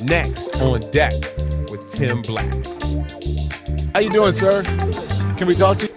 next on Deck with Tim Black. How you doing, sir? Can we talk to you?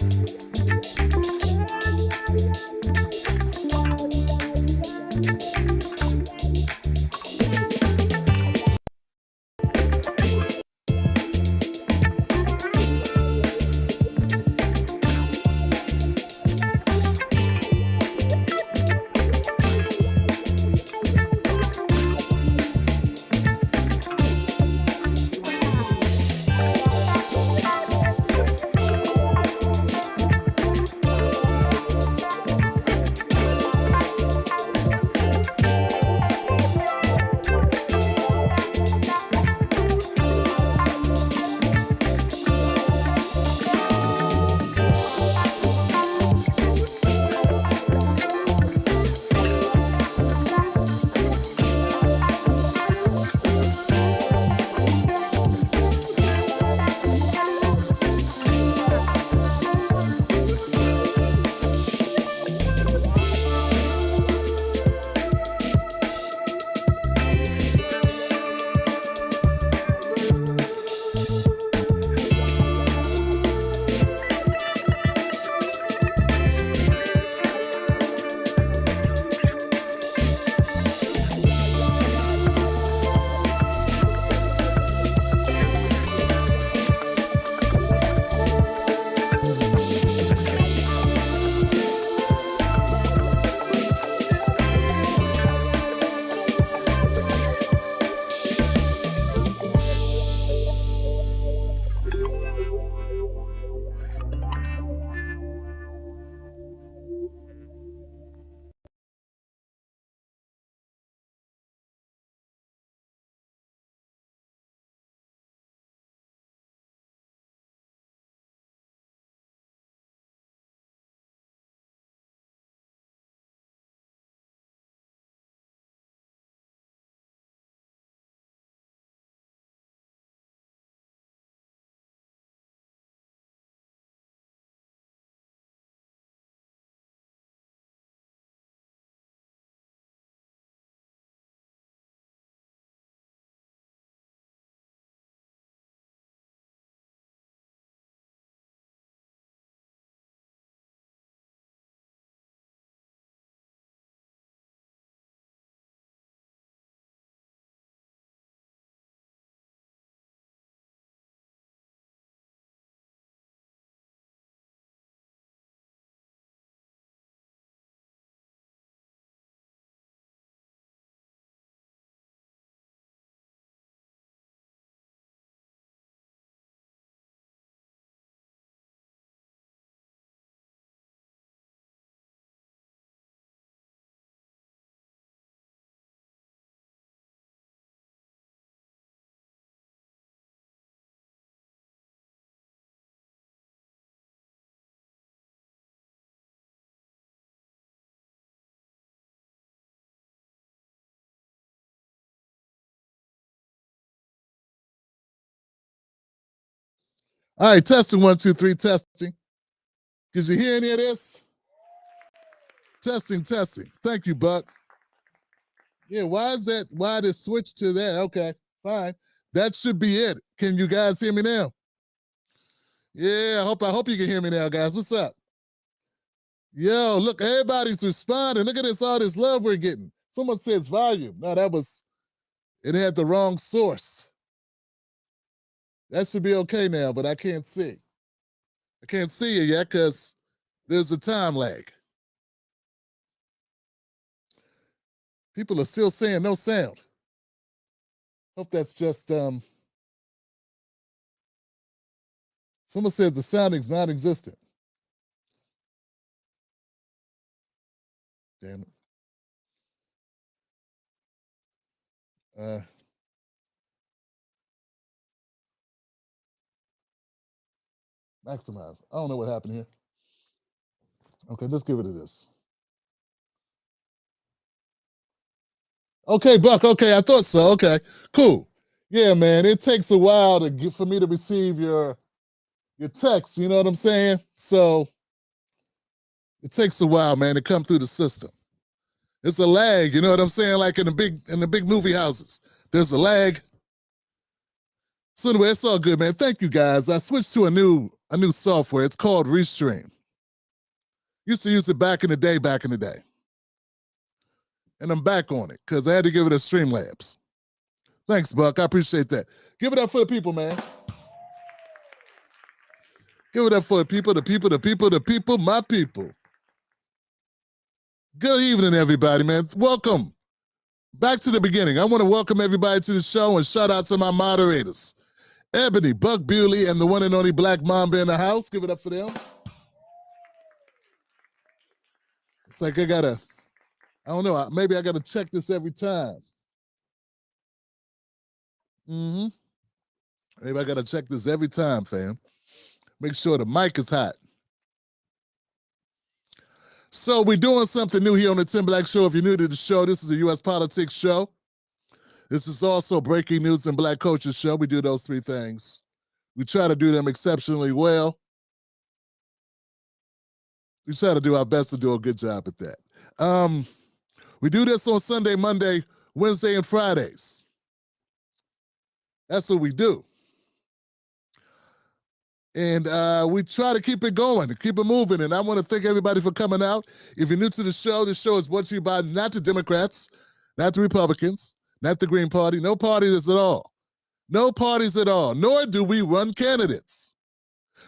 All right, testing 1, 2, 3, testing. Did you hear any of this? Testing. Thank you, Buck. Yeah, why is that? Why did it switch to that? Okay, fine. That should be it. Can you guys hear me now? Yeah, I hope you can hear me now, guys. What's up? Yo, look, everybody's responding. Look at this, all this love we're getting. Someone says volume. No, it had the wrong source. That should be okay now, but I can't see. I can't see it yet because there's a time lag. People are still saying no sound. Hope that's just someone says the sounding's non-existent. Damn it. Maximize. I don't know what happened here. Okay, let's give it to this. Okay, Buck. Okay, I thought so. Okay, cool. Yeah, man, it takes a while for me to receive your text. You know what I'm saying? So it takes a while, man, to come through the system. It's a lag. You know what I'm saying? Like in the big movie houses, there's a lag. So anyway, it's all good, man. Thank you, guys. I switched to a new software. It's called Restream. Used to use it back in the day. And I'm back on it because I had to give it a Streamlabs. Thanks, Buck. I appreciate that. Give it up for the people, man. Give it up for the people, my people. Good evening, everybody, man. Welcome. Back to the beginning. I want to welcome everybody to the show and shout out to my moderators. Ebony, Buck Bewley, and the one and only Black Mamba in the house. Give it up for them. It's like I don't know, maybe I gotta check this every time. Maybe I gotta check this every time, fam. Make sure the mic is hot. So we're doing something new here on the Tim Black Show. If you're new to the show, this is a U.S. politics show. This is also breaking news and black culture show. We do those three things. We try to do them exceptionally well. We try to do our best to do a good job at that. We do this on Sunday, Monday, Wednesday, and Fridays. That's what we do. And we try to keep it going, keep it moving. And I want to thank everybody for coming out. If you're new to the show is brought to you by not the Democrats, not the Republicans, not the Green Party, no parties at all. No parties at all. Nor do we run candidates.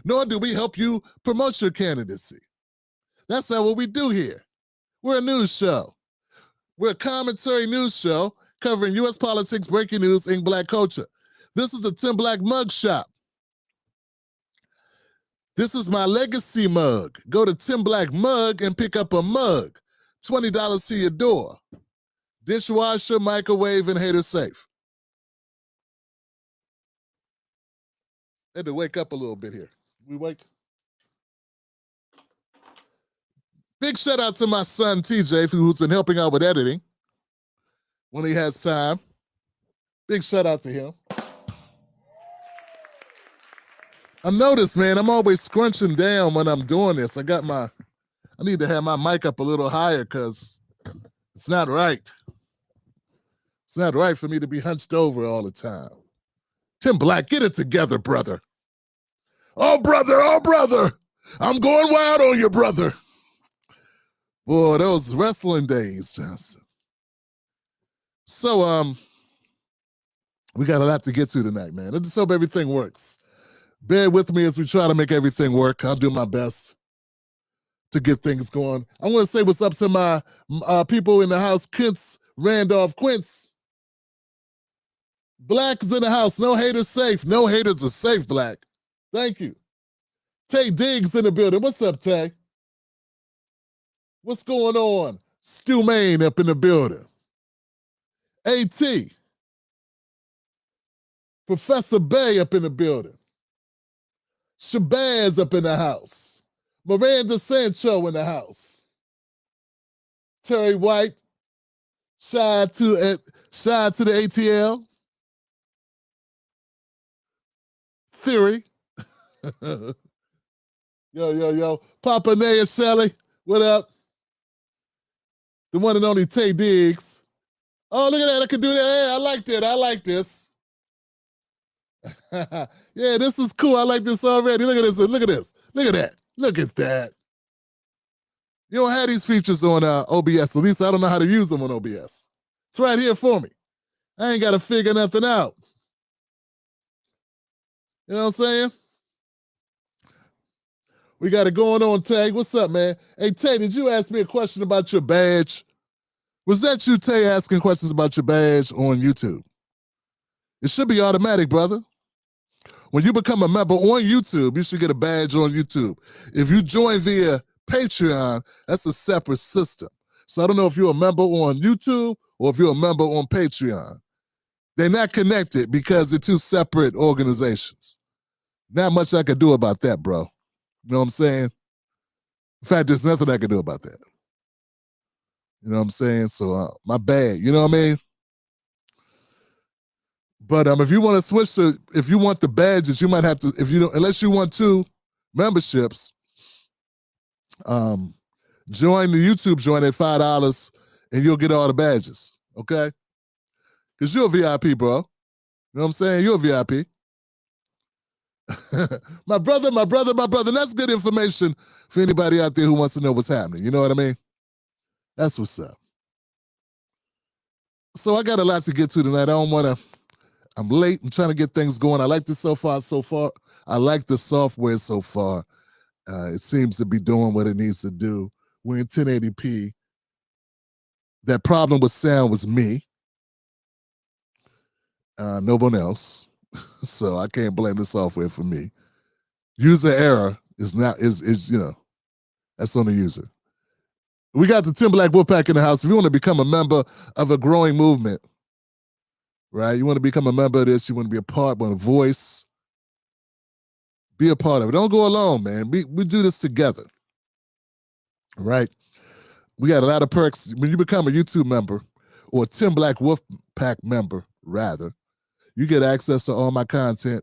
Nor do we help you promote your candidacy. That's not what we do here. We're a news show. We're a commentary news show covering U.S. politics, breaking news, and black culture. This is a Tim Black mug shop. This is my legacy mug. Go to Tim Black Mug and pick up a mug. $20 to your door. Dishwasher, microwave, and hater safe. Had to wake up a little bit here. We wake. Big shout out to my son, TJ, who's been helping out with editing when he has time. Big shout out to him. I noticed, man, I'm always scrunching down when I'm doing this. I need to have my mic up a little higher because it's not right. It's not right for me to be hunched over all the time. Tim Black, get it together, brother. Oh, brother. I'm going wild on you, brother. Boy, those wrestling days, Johnson. So, we got a lot to get to tonight, man. I just hope everything works. Bear with me as we try to make everything work. I'll do my best to get things going. I want to say what's up to my people in the house. Quince, Randolph, Quince. Black is in the house. No haters safe. No haters are safe, Black. Thank you. Tay Diggs in the building. What's up, Tay? What's going on? Stu Main up in the building. AT. Professor Bay up in the building. Shabazz up in the house. Miranda Sancho in the house. Terry White. Shy to the ATL. Theory. Yo. Papa Naya Shelley. What up? The one and only Tay Diggs. Oh, look at that. I can do that. Hey, I like that. I like this. Yeah, this is cool. I like this already. Look at this. Look at this. Look at that. Look at that. You don't have these features on OBS. At least I don't know how to use them on OBS. It's right here for me. I ain't got to figure nothing out. You know what I'm saying? We got it going on, Tay. What's up, man? Hey, Tay, did you ask me a question about your badge? Was that you, Tay, asking questions about your badge on YouTube? It should be automatic, brother. When you become a member on YouTube, you should get a badge on YouTube. If you join via Patreon, that's a separate system. So I don't know if you're a member on YouTube or if you're a member on Patreon. They're not connected because they're two separate organizations. Not much I can do about that, bro. You know what I'm saying? In fact, there's nothing I can do about that. You know what I'm saying? So my bad. You know what I mean? But if you want to switch to, if you want the badges, you might have to, if you don't, unless you want 2 memberships, join the YouTube join at $5 and you'll get all the badges. Okay? Because you're a VIP, bro. You know what I'm saying? You're a VIP. My brother. That's good information for anybody out there who wants to know what's happening. You know what I mean? That's what's up. So I got a lot to get to tonight. I'm late. I'm trying to get things going. I like this so far. I like the software so far. It seems to be doing what it needs to do. We're in 1080p. That problem with sound was me. No one else. So I can't blame the software for me. User error is that's on the user. We got the Tim Black Wolfpack in the house. If you want to become a member of a growing movement, right? You want to become a member of this. You want to be a part, want to voice. Be a part of it. Don't go alone, man. We do this together, right? We got a lot of perks. When you become a YouTube member or a Tim Black Wolfpack member, rather, you get access to all my content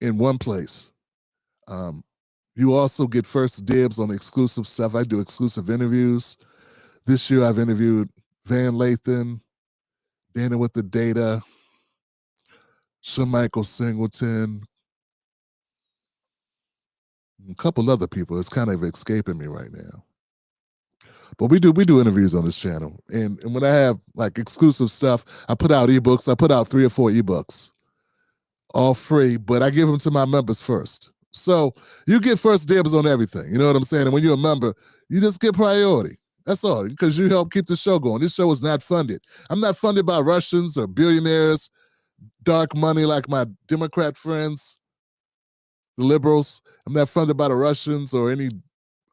in one place. You also get first dibs on exclusive stuff. I do exclusive interviews. This year I've interviewed Van Lathan, Dana with the Data, Michael Singleton, a couple other people. It's kind of escaping me right now. But we do interviews on this channel. And when I have like exclusive stuff, I put out ebooks. I put out 3 or 4 ebooks, all free, but I give them to my members first. So you get first dibs on everything. You know what I'm saying? And when you're a member, you just get priority. That's all, because you help keep the show going. This show is not funded. I'm not funded by Russians or billionaires, dark money like my Democrat friends, the liberals. I'm not funded by the Russians or any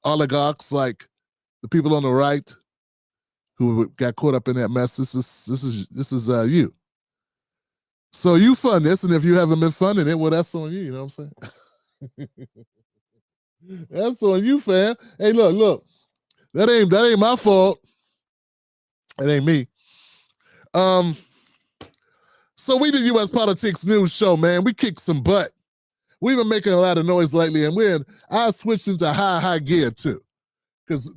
oligarchs like the people on the right who got caught up in that mess. This is you. So you fund this, and if you haven't been funding it, well, that's on you. You know what I'm saying? That's on you, fam. Hey, look. That ain't my fault. It ain't me. So we did U.S. Politics News Show, man. We kicked some butt. We've been making a lot of noise lately, and I switched into high gear too. Because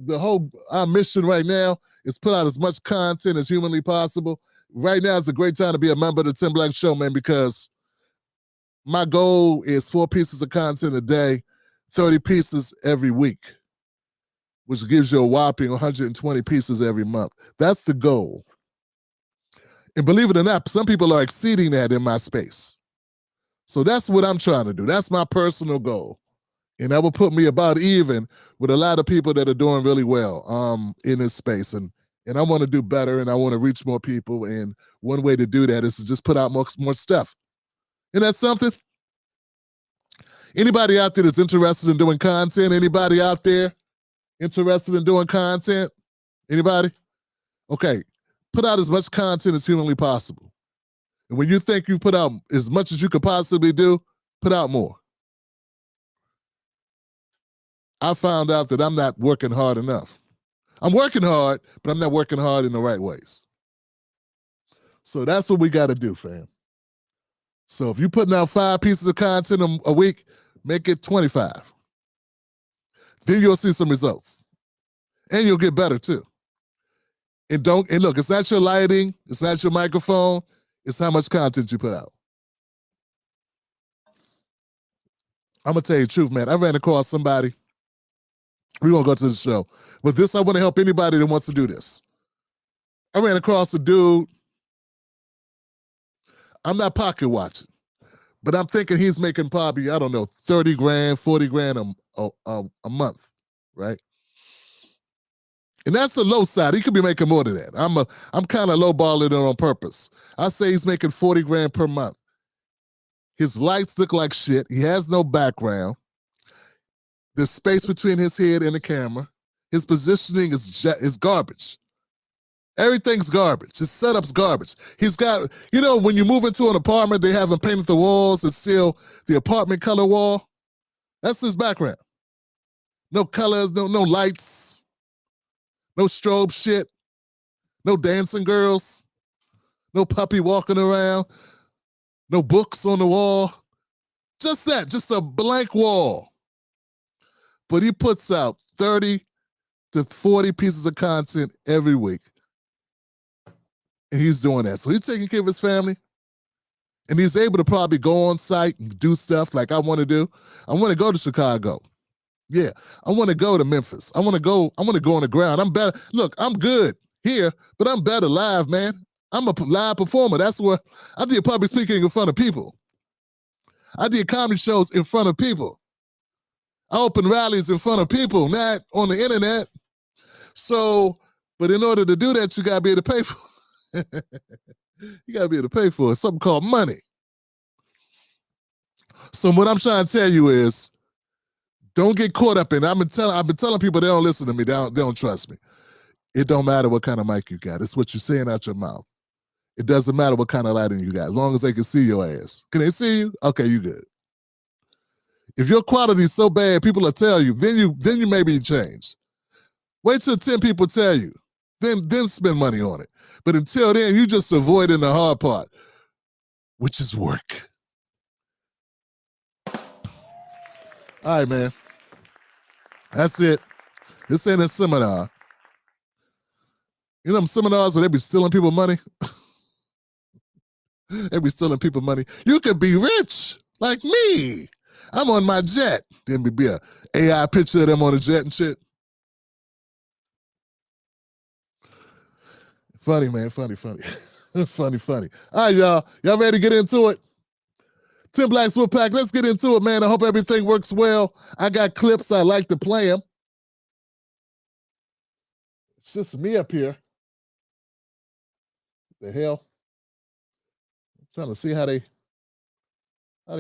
our mission right now is put out as much content as humanly possible. Right now is a great time to be a member of the Tim Black Show, man, because my goal is 4 pieces of content a day, 30 pieces every week, which gives you a whopping 120 pieces every month. That's the goal. And believe it or not, some people are exceeding that in my space. So that's what I'm trying to do. That's my personal goal. And that will put me about even with a lot of people that are doing really well in this space. And I want to do better, and I want to reach more people. And one way to do that is to just put out more stuff. Isn't that something? Anybody out there that's interested in doing content? Anybody out there interested in doing content? Anybody? Okay. Put out as much content as humanly possible. And when you think you put out as much as you could possibly do, put out more. I found out that I'm not working hard enough. I'm working hard, but I'm not working hard in the right ways. So that's what we got to do, fam. So if you're putting out 5 pieces of content a week, make it 25. Then you'll see some results. And you'll get better too. And look, it's not your lighting, it's not your microphone, it's how much content you put out. I'm gonna tell you the truth, man. I ran across somebody. We won't go to the show. But I want to help anybody that wants to do this. I ran across a dude. I'm not pocket watching, but I'm thinking he's making probably, I don't know, 30 grand, 40 grand a month, right? And that's the low side. He could be making more than that. I'm kind of lowballing it on purpose. I say he's making 40 grand per month. His lights look like shit. He has no background. There's space between his head and the camera. His positioning is garbage. Everything's garbage. His setup's garbage. He's got, when you move into an apartment, they haven't painted the walls. It's still the apartment color wall. That's his background. No colors, no lights, no strobe shit, no dancing girls, no puppy walking around, no books on the wall. Just that, just a blank wall. But he puts out 30 to 40 pieces of content every week. And he's doing that. So he's taking care of his family. And he's able to probably go on site and do stuff like I want to do. I want to go to Chicago. Yeah, I want to go to Memphis. I want to go on the ground. I'm better. Look, I'm good here, but I'm better live, man. I'm a live performer. That's where I did public speaking in front of people. I did comedy shows in front of people. I open rallies in front of people, not on the internet. So, but in order to do that, you gotta be able to pay for it. You gotta be able to pay for it. Something called money. So what I'm trying to tell you is, don't get caught up in it. I've been telling people they don't listen to me, they don't trust me. It don't matter what kind of mic you got. It's what you're saying out your mouth. It doesn't matter what kind of lighting you got, as long as they can see your ass. Can they see you? Okay, you good. If your quality is so bad, people will tell you, then you maybe change. Wait till 10 people tell you, then spend money on it. But until then, you just avoiding the hard part, which is work. All right, man. That's it. This ain't a seminar. You know them seminars where they be stealing people money? They be stealing people money. You could be rich, like me. I'm on my jet. Then be a AI picture of them on the jet and shit. Funny, man. Funny. Funny. All right, y'all. Y'all ready to get into it? Tim Black's Wolfpack. Let's get into it, man. I hope everything works well. I got clips. I like to play them. It's just me up here. The hell? I'm trying to see how they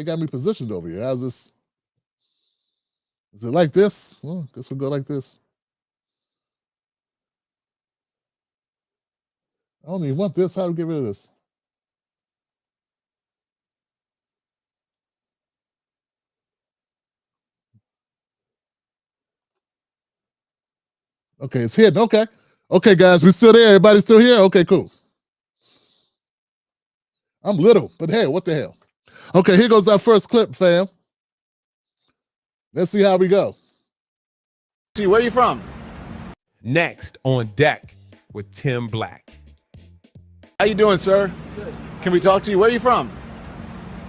got me positioned over here. How's this? Is it like this? Oh, guess we'll go like this. I don't even want this. How do we get rid of this? Okay, it's hidden. Okay. Okay, guys, we're still there. Everybody still here? Okay, cool. I'm little, but hey, what the hell? Okay, here goes our first clip, fam. Let's see how we go. See, where you from? Next on deck with Tim Black. How you doing, sir? Good. Can we talk to you? Where you from?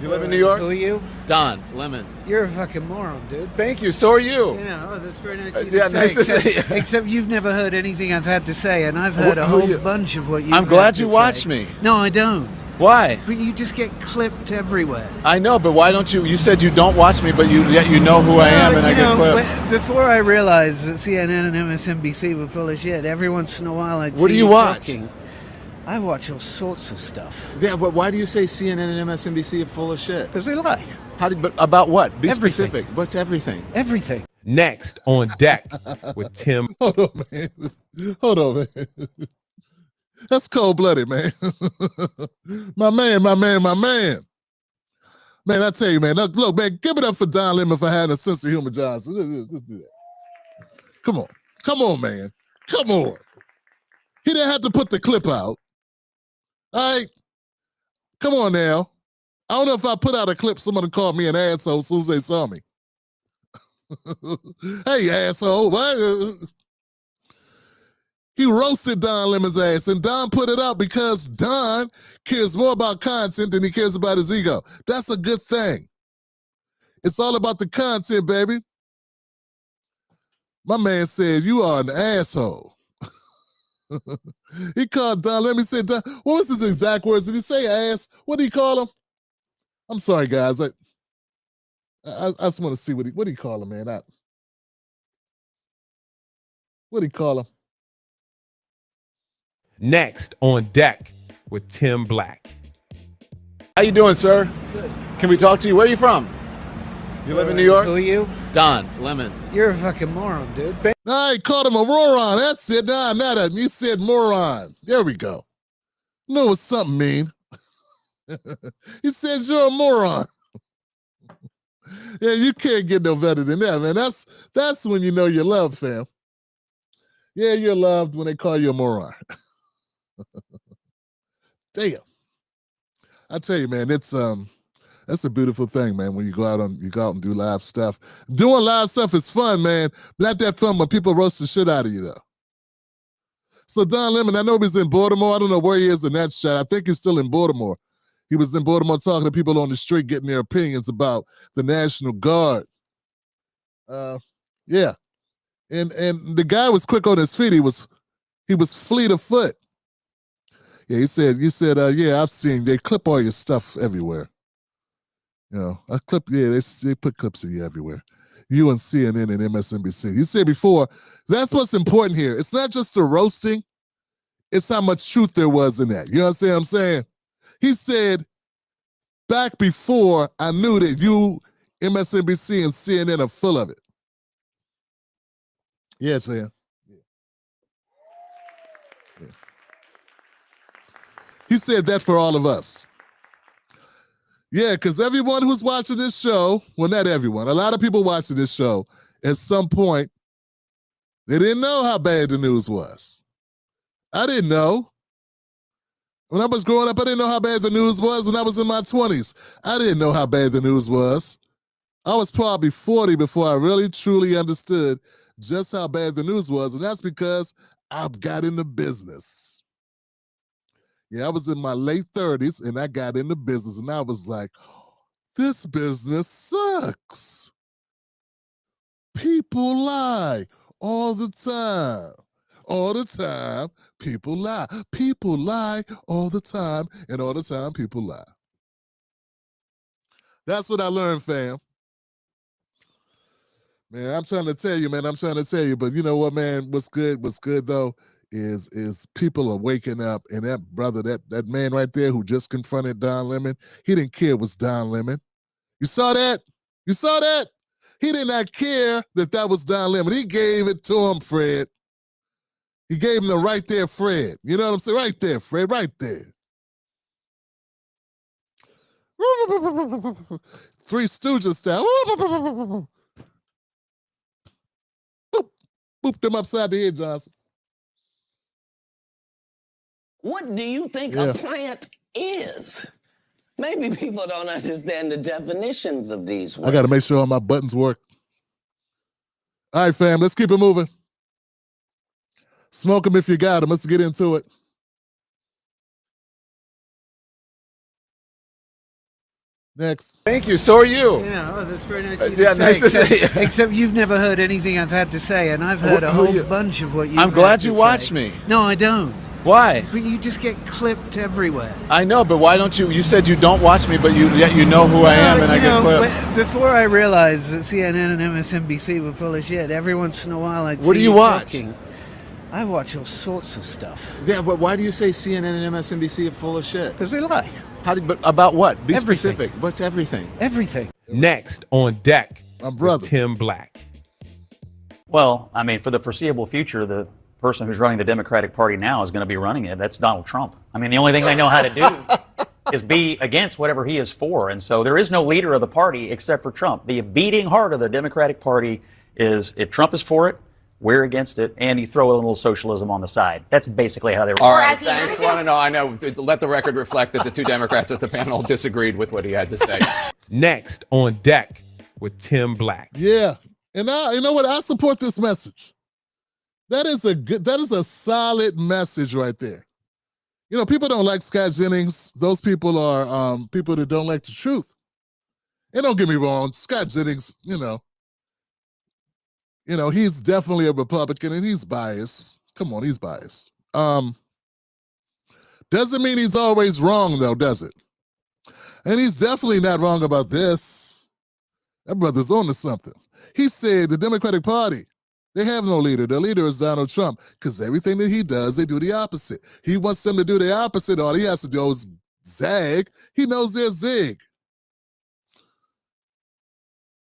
You live in New York? Who are you? Don Lemon. You're a fucking moron, dude. Thank you. So are you. Yeah, oh, that's very nice of you yeah, to say. nice to say. Except you've never heard anything I've had to say, and I've heard a whole bunch of what you've I'm glad had you to watched say. me. No, I don't. Why? But you just get clipped everywhere. I know, but why don't you? You said you don't watch me, but yet you know who I am, and I get clipped. Before I realized that CNN and MSNBC were full of shit, every once in a while I'd see What do you watch? talking. I watch all sorts of stuff. Yeah, but why do you say CNN and MSNBC are full of shit? Because they lie. But about what? Be Everything. specific. What's everything? Everything. Next on deck with Tim. Hold on, man. That's cold-blooded, man. my man. Man, I tell you, man. Look, man, give it up for Don Lemon for having a sense of humor, Johnson. Let's do that. Come on, man. Come on. He didn't have to put the clip out. All right? Come on now. I don't know if I put out a clip, someone called me an asshole as soon as they saw me. Hey, asshole. What? He roasted Don Lemon's ass, and Don put it out because Don cares more about content than he cares about his ego. That's a good thing. It's all about the content, baby. My man said, you are an asshole. He called Don Lemon, said, Don, what was his exact words? Did he say ass? What did he call him? I'm sorry, guys. I just want to see what did he call him, man. What did he call him? Next on deck with Tim Black. How you doing, sir? Good. Can we talk to you? Where you from? You live in New York? Who are you? Don Lemon. You're a fucking moron, dude. I called him a moron. That's it. Nah, not a. You said moron. There we go. No, it's something mean. He said you're a moron. Yeah, you can't get no better than that, man. That's when you know you're loved, fam. Yeah, you're loved when they call you a moron. Damn. I tell you, man, it's that's a beautiful thing, man. When you go out and do live stuff. Doing live stuff is fun, man. Not that fun when people roast the shit out of you, though. So Don Lemon, I know he's in Baltimore. I don't know where he is in that shot. I think he's still in Baltimore. He was in Baltimore talking to people on the street, getting their opinions about the National Guard. Yeah. And the guy was quick on his feet. He was fleet of foot. Yeah, you said, yeah, I've seen, they clip all your stuff everywhere. You know, they put clips of you everywhere. You and CNN and MSNBC. You said before, that's what's important here. It's not just the roasting, it's how much truth there was in that. You understand what I'm saying? He said, back before I knew that you, MSNBC and CNN are full of it. Yes, man. Yeah. He said that for all of us. Yeah, because everyone who's watching this show, well, not everyone, a lot of people watching this show, at some point, they didn't know how bad the news was. I didn't know. When I was growing up, I didn't know how bad the news was. When I was in my 20s, I didn't know how bad the news was. I was probably 40 before I really, truly understood just how bad the news was, and that's because I got into business. Yeah, I was in my late 30s, and I got into business, and I was like, this business sucks. People lie all the time. All the time, people lie. People lie all the time, and all the time, people lie. That's what I learned, fam. Man, I'm trying to tell you, but you know what, man? What's good though, is people are waking up, and that brother, that man right there who just confronted Don Lemon, he didn't care it was Don Lemon. You saw that? You saw that? He did not care that was Don Lemon. He gave it to him, Fred. He gave him the right there, Fred. You know what I'm saying? Right there, Fred, right there. Three Stooges style. Boop them upside the head, Johnson. What do you think a plant is? Maybe people don't understand the definitions of these words. I got to make sure all my buttons work. All right, fam, let's keep it moving. Smoke them if you got them. Let's get into it. Next. Thank you. So are you. Yeah, oh, that's very nice of you Yeah, to nice say. to see you. Except you've never heard anything I've had to say, and I've heard a whole bunch of what you've I'm glad had you to watched say. me. No, I don't. Why? But you just get clipped everywhere. I know, but why don't you? You said you don't watch me, but yet you know who I am, and I get clipped. Before I realized that CNN and MSNBC were full of shit, every once in a while I'd see What do you watch? talking. I watch all sorts of stuff. Yeah, but why do you say CNN and MSNBC are full of shit? Because they lie. But about what? Be Everything. specific. What's everything? Everything. Next on deck, my brother, Tim Black. Well, I mean, for the foreseeable future, the person who's running the Democratic Party now is going to be running it. That's Donald Trump. I mean, the only thing they know how to do is be against whatever he is for. And so there is no leader of the party except for Trump. The beating heart of the Democratic Party is if Trump is for it, we're against it, and you throw a little socialism on the side. That's basically how they work. All right, thanks. I know. Let the record reflect that the two Democrats at the panel disagreed with what he had to say. Next on deck with Tim Black. Yeah, and you know what? I support this message. That is a solid message right there. You know, people don't like Scott Jennings. Those people are people that don't like the truth. And don't get me wrong, Scott Jennings, you know, he's definitely a Republican and he's biased. Come on, he's biased. Doesn't mean he's always wrong though, does it? And he's definitely not wrong about this. That brother's on to something. He said the Democratic Party, they have no leader. Their leader is Donald Trump because everything that he does, they do the opposite. He wants them to do the opposite. All he has to do is zag. He knows they're zig.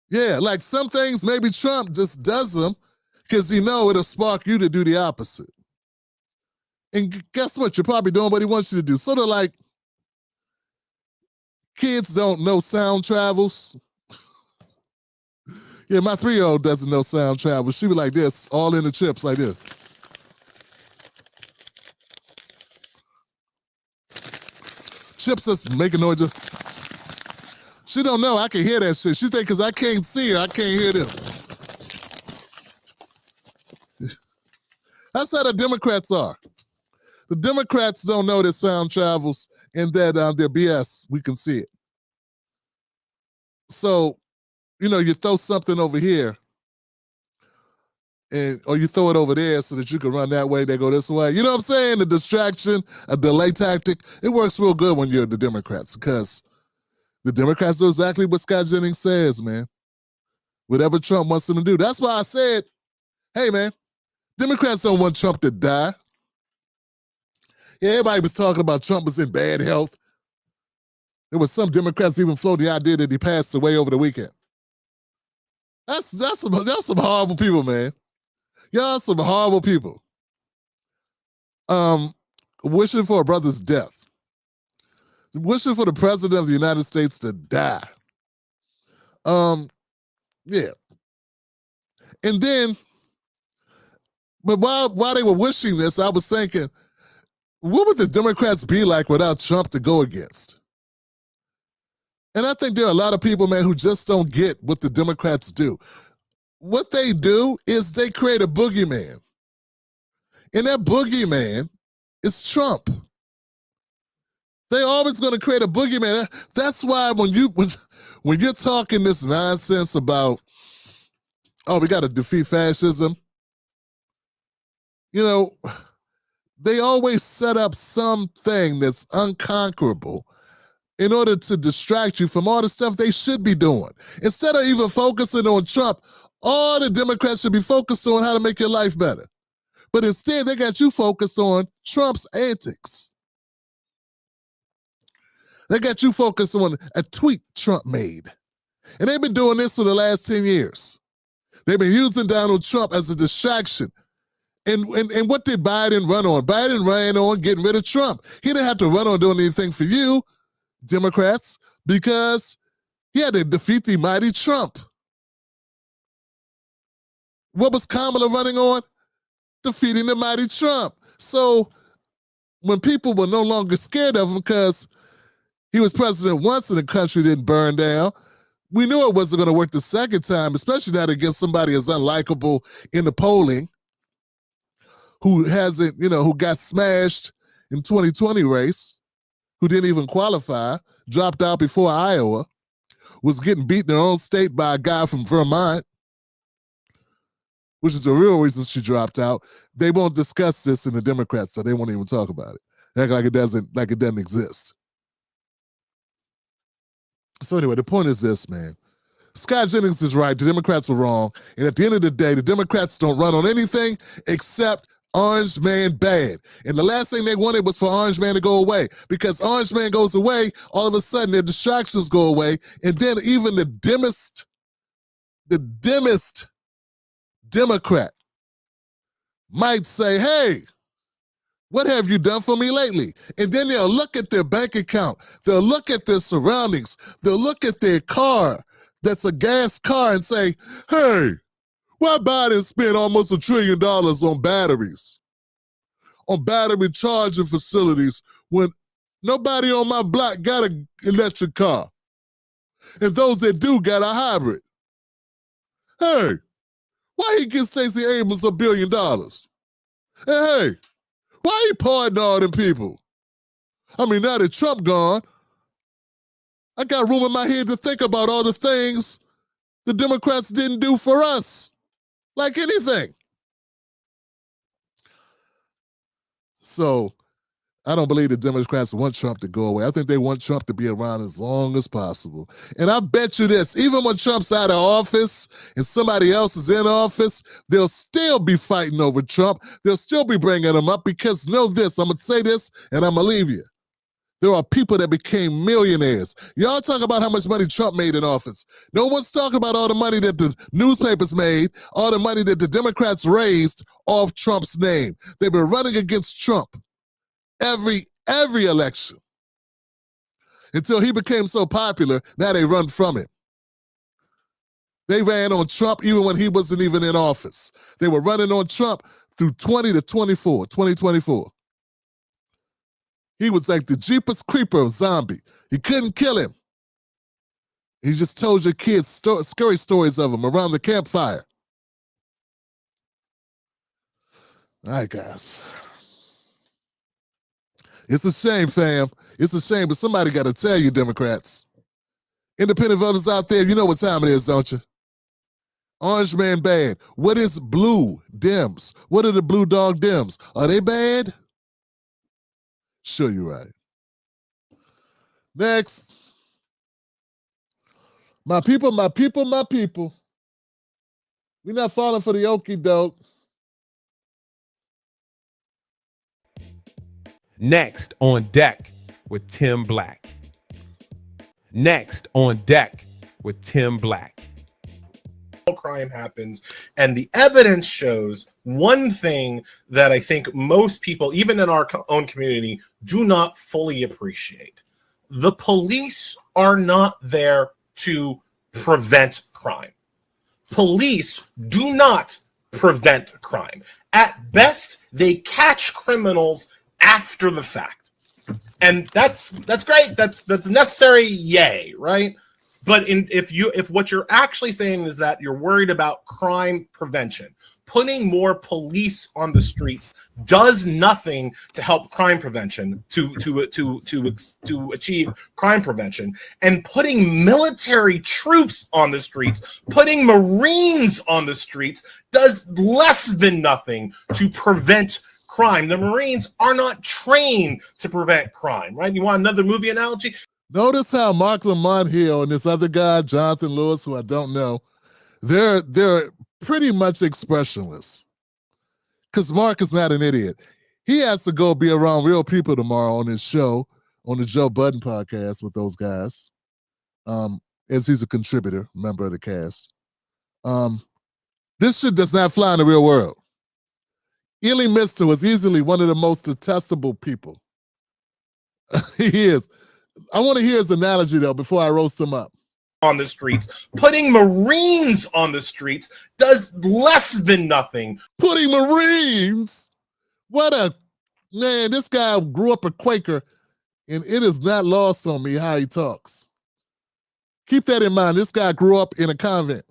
Yeah, like some things maybe Trump just does them because he know it'll spark you to do the opposite. And guess what? You're probably doing what he wants you to do. Sort of like kids don't know sound travels. Yeah, my 3-year-old doesn't know sound travels. She be like this, all in the chips like this. Chips just making noises. She don't know. I can hear that shit. She think because I can't see her, I can't hear this. That's how the Democrats are. The Democrats don't know that sound travels and that they're BS. We can see it. So, you throw something over here or you throw it over there so that you can run that way, they go this way. You know what I'm saying? The distraction, a delay tactic, it works real good when you're the Democrats because the Democrats do exactly what Scott Jennings says, man. Whatever Trump wants them to do. That's why I said, hey, man, Democrats don't want Trump to die. Yeah, everybody was talking about Trump was in bad health. There was some Democrats even floating the idea that he passed away over the weekend. That's some horrible people, man. Y'all some horrible people. Wishing for a brother's death. Wishing for the president of the United States to die. Yeah. And then, but while they were wishing this, I was thinking, what would the Democrats be like without Trump to go against? And I think there are a lot of people, man, who just don't get what the Democrats do. What they do is they create a boogeyman. And that boogeyman is Trump. They're always going to create a boogeyman. That's why when you're talking this nonsense about, oh, we got to defeat fascism, they always set up something that's unconquerable in order to distract you from all the stuff they should be doing. Instead of even focusing on Trump, all the Democrats should be focused on how to make your life better. But instead, they got you focused on Trump's antics. They got you focused on a tweet Trump made. And they've been doing this for the last 10 years. They've been using Donald Trump as a distraction. And what did Biden run on? Biden ran on getting rid of Trump. He didn't have to run on doing anything for you, Democrats, because he had to defeat the mighty Trump. What was Kamala running on? Defeating the mighty Trump. So when people were no longer scared of him because he was president once and the country didn't burn down, we knew it wasn't going to work the second time, especially not against somebody as unlikable in the polling who hasn't, who got smashed in 2020 race, who didn't even qualify, dropped out before Iowa, was getting beaten in her own state by a guy from Vermont, which is the real reason she dropped out. They won't discuss this in the Democrats, so they won't even talk about it. Act like it doesn't exist. So anyway, the point is this, man. Scott Jennings is right. The Democrats are wrong. And at the end of the day, the Democrats don't run on anything except Orange Man bad. And the last thing they wanted was for Orange Man to go away. Because Orange Man goes away, all of a sudden their distractions go away. And then even the dimmest Democrat might say, hey, what have you done for me lately? And then they'll look at their bank account. They'll look at their surroundings. They'll look at their car that's a gas car and say, hey, why Biden spent almost $1 trillion on batteries, on battery charging facilities when nobody on my block got an electric car? And those that do got a hybrid. Hey, why he give Stacey Abrams $1 billion? And hey, why he pardoning all them people? I mean, now that Trump gone, I got room in my head to think about all the things the Democrats didn't do for us. Like anything. So, I don't believe the Democrats want Trump to go away. I think they want Trump to be around as long as possible. And I bet you this, even when Trump's out of office and somebody else is in office, they'll still be fighting over Trump. They'll still be bringing him up because know this, I'm going to say this and I'm going to leave you. There are people that became millionaires. Y'all talk about how much money Trump made in office. No one's talking about all the money that the newspapers made, all the money that the Democrats raised off Trump's name. They've been running against Trump every election until he became so popular, now they run from him. They ran on Trump even when he wasn't even in office. They were running on Trump through 2024. He was like the Jeepers Creeper of zombie. You couldn't kill him. He just told your kids scary stories of him around the campfire. All right, guys. It's a shame, fam. It's a shame, but somebody got to tell you, Democrats. Independent voters out there, you know what time it is, don't you? Orange man bad. What is blue Dems? What are the blue dog Dems? Are they bad? Sure, you're right. Next. My people, my people, my people. We're not falling for the okie doke. Next on deck with Tim Black. Next on deck with Tim Black. Crime happens, and the evidence shows one thing that I think most people, even in our own community, do not fully appreciate. The police are not there to prevent crime. Police do not prevent crime. At best, they catch criminals after the fact. And that's great. That's necessary, yay, right? But if what you're actually saying is that you're worried about crime prevention, putting more police on the streets does nothing to help crime prevention, to achieve crime prevention, and putting military troops on the streets, putting Marines on the streets does less than nothing to prevent crime. The Marines are not trained to prevent crime, right? You want another movie analogy? Notice how Mark Lamont Hill and this other guy, Jonathan Lewis, who I don't know, they're pretty much expressionless. Because Mark is not an idiot. He has to go be around real people tomorrow on his show, on the Joe Budden podcast with those guys, as he's a contributor, member of the cast. This shit does not fly in the real world. Ealing Mister was easily one of the most detestable people. He is. I want to hear his analogy, though, before I roast him up. On the streets, putting Marines on the streets does less than nothing. Putting Marines? What a man. This guy grew up a Quaker, and it is not lost on me how he talks. Keep that in mind. This guy grew up in a convent.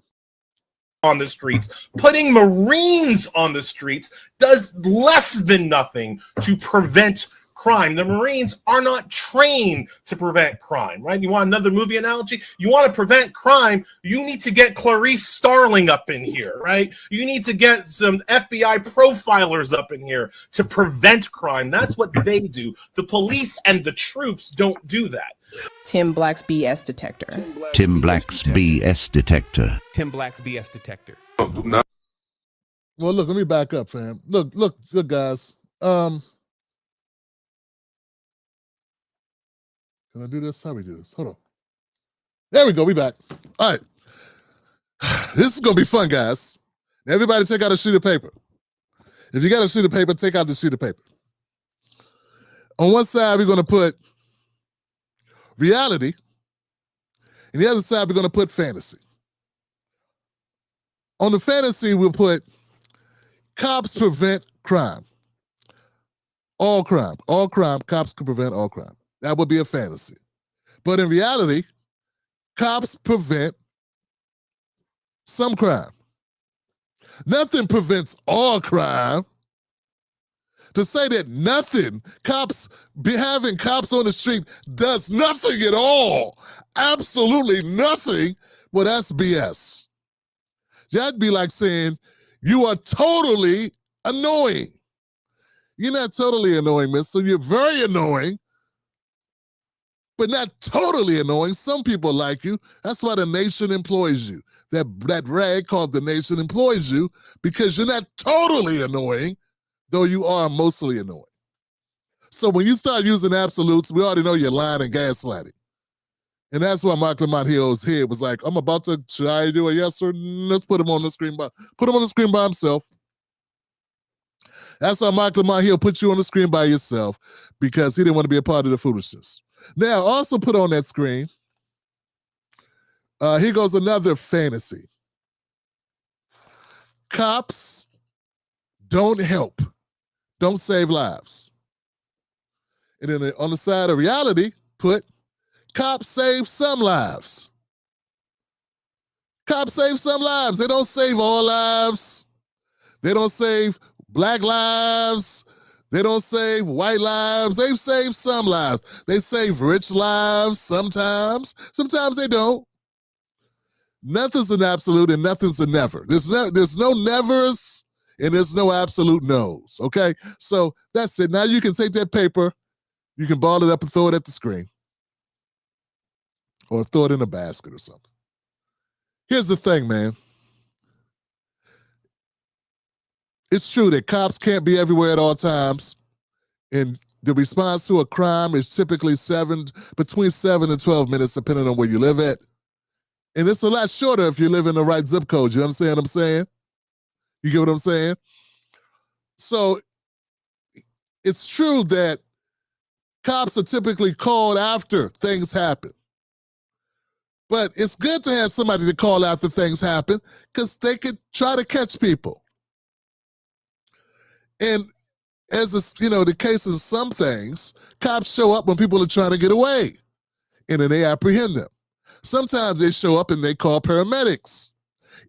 On the streets, putting Marines on the streets does less than nothing to prevent crime. The Marines are not trained to prevent crime, right? You want another movie analogy? You want to prevent crime, you need to get Clarice Starling up in here, right? You need to get some FBI profilers up in here to prevent crime. That's what they do. The police and the troops don't do that. Tim Black's BS detector. Tim Black's BS detector. Tim Black's BS detector. Well, look, let me back up, fam. Look, good guys. Can I do this? How do we do this? Hold on. There we go. We back. All right. This is going to be fun, guys. Everybody take out a sheet of paper. If you got a sheet of paper, take out the sheet of paper. On one side, we're going to put reality. And the other side, we're going to put fantasy. On the fantasy, we'll put cops prevent crime. All crime. All crime. Cops can prevent all crime. That would be a fantasy. But in reality, cops prevent some crime. Nothing prevents all crime. To say that nothing, having cops on the street does nothing at all, absolutely nothing, well, that's BS. That'd be like saying you are totally annoying. You're not totally annoying, mister. You're very annoying, but not totally annoying. Some people like you. That's why the nation employs you. That rag called the nation employs you because you're not totally annoying, though you are mostly annoying. So when you start using absolutes, we already know you're lying and gaslighting. And that's why Mark Lamont Hill's head was like, I'm about to, should I do a yes or let's put him on the screen put him on the screen by himself. That's why Mark Lamont Hill put you on the screen by yourself, because he didn't want to be a part of the foolishness. Now, also put on that screen, here goes another fantasy. Cops don't help, don't save lives. And then on the side of reality, put cops save some lives. Cops save some lives. They don't save all lives. They don't save Black lives. They don't save white lives. They've saved some lives. They save rich lives sometimes. Sometimes they don't. Nothing's an absolute and nothing's a never. There's no nevers and there's no absolute no's, okay? So that's it. Now you can take that paper, you can ball it up and throw it at the screen or throw it in a basket or something. Here's the thing, man. It's true that cops can't be everywhere at all times, and the response to a crime is typically between 7 and 12 minutes, depending on where you live at. And it's a lot shorter if you live in the right zip code. You understand what I'm saying? You get what I'm saying? So it's true that cops are typically called after things happen. But it's good to have somebody to call after things happen because they could try to catch people. And as the case of some things, cops show up when people are trying to get away, and then they apprehend them. Sometimes they show up and they call paramedics.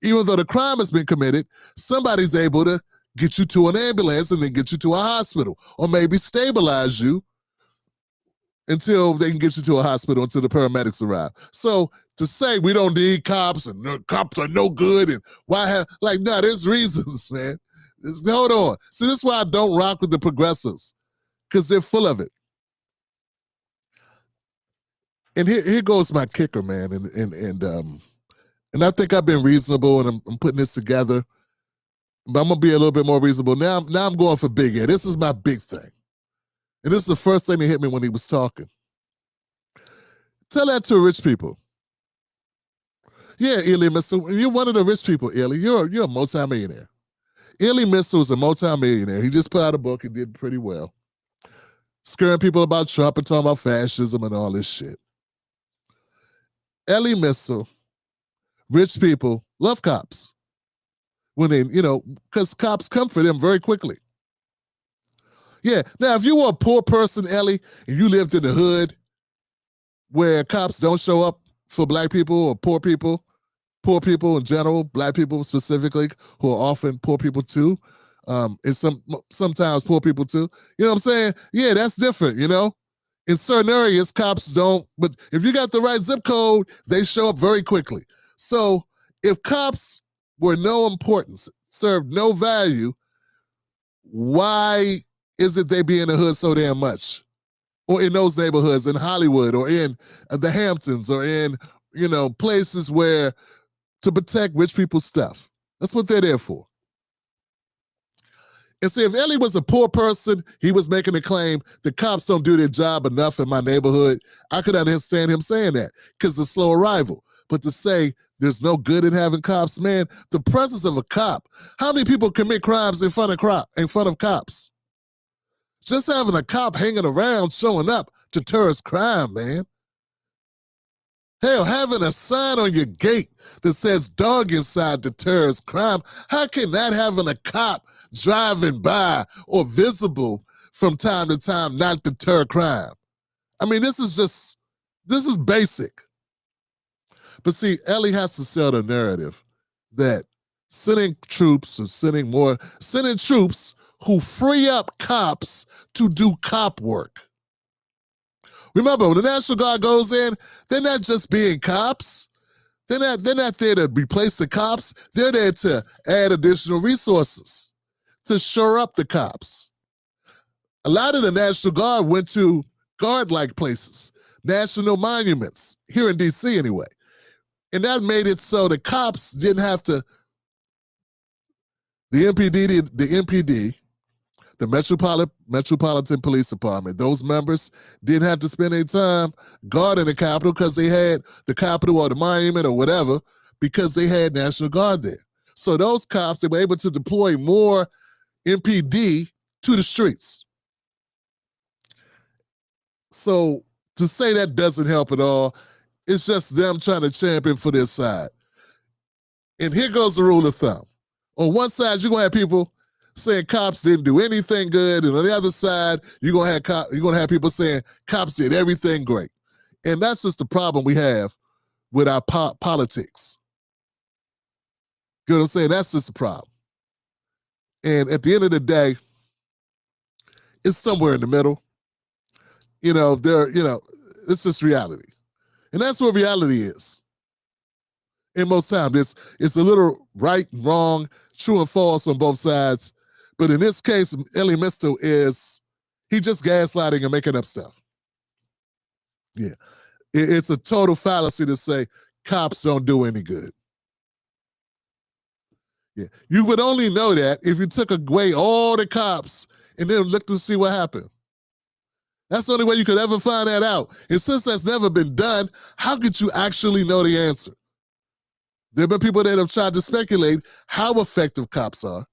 Even though the crime has been committed, somebody's able to get you to an ambulance and then get you to a hospital, or maybe stabilize you until they can get you to a hospital until the paramedics arrive. So to say we don't need cops and cops are no good and no, there's reasons, man. Hold on. See, this is why I don't rock with the progressives, because they're full of it. And here goes my kicker, man. And I think I've been reasonable, and I'm putting this together. But I'm gonna be a little bit more reasonable now. Now I'm going for big Ed. This is my big thing, and this is the first thing that hit me when he was talking. Tell that to rich people. Yeah, Elie Mitchell, you're one of the rich people, Elie. You're a multimillionaire. Elie Mitchell is a multimillionaire. He just put out a book and did pretty well, scaring people about Trump and talking about fascism and all this shit. Elie Mitchell, rich people love cops when they, because cops come for them very quickly. Yeah, now if you were a poor person, Elie, and you lived in the hood where cops don't show up for black people or poor people in general, black people specifically, who are often poor people too, and sometimes poor people too. You know what I'm saying? Yeah, that's different, In certain areas, cops don't, but if you got the right zip code, they show up very quickly. So if cops were no importance, served no value, why is it they be in the hood so damn much? Or in those neighborhoods, in Hollywood, or in the Hamptons, or in, places where to protect rich people's stuff. That's what they're there for. And see, if Elie was a poor person, he was making a claim the cops don't do their job enough in my neighborhood, I could understand him saying that because it's slow arrival. But to say there's no good in having cops, man, the presence of a cop, how many people commit crimes in front of cops? Just having a cop hanging around, showing up, deters crime, man. Hell, having a sign on your gate that says dog inside deters crime. How can that having a cop driving by or visible from time to time not deter crime? I mean, this is basic. But see, Elie has to sell the narrative that sending troops who free up cops to do cop work. Remember, when the National Guard goes in, they're not just being cops. They're not there to replace the cops. They're there to add additional resources to shore up the cops. A lot of the National Guard went to guard-like places, national monuments, here in D.C. anyway. And that made it so the cops didn't have to, the MPD, the Metropolitan Police Department, those members didn't have to spend any time guarding the Capitol because they had the Capitol or the monument or whatever, because they had National Guard there. So those cops, they were able to deploy more MPD to the streets. So to say that doesn't help at all, it's just them trying to champion for their side. And here goes the rule of thumb. On one side, you're going to have people saying cops didn't do anything good, and on the other side, you're gonna have people saying cops did everything great. And that's just the problem we have with our politics. You know what I'm saying? That's just the problem. And at the end of the day, It's somewhere in the middle. It's just reality. And that's what reality is. In most times, it's a little right and wrong, true and false on both sides. But in this case, Elie Mystal he just gaslighting and making up stuff. Yeah. It's a total fallacy to say cops don't do any good. Yeah. You would only know that if you took away all the cops and then looked to see what happened. That's the only way you could ever find that out. And since that's never been done, how could you actually know the answer? There have been people that have tried to speculate how effective cops are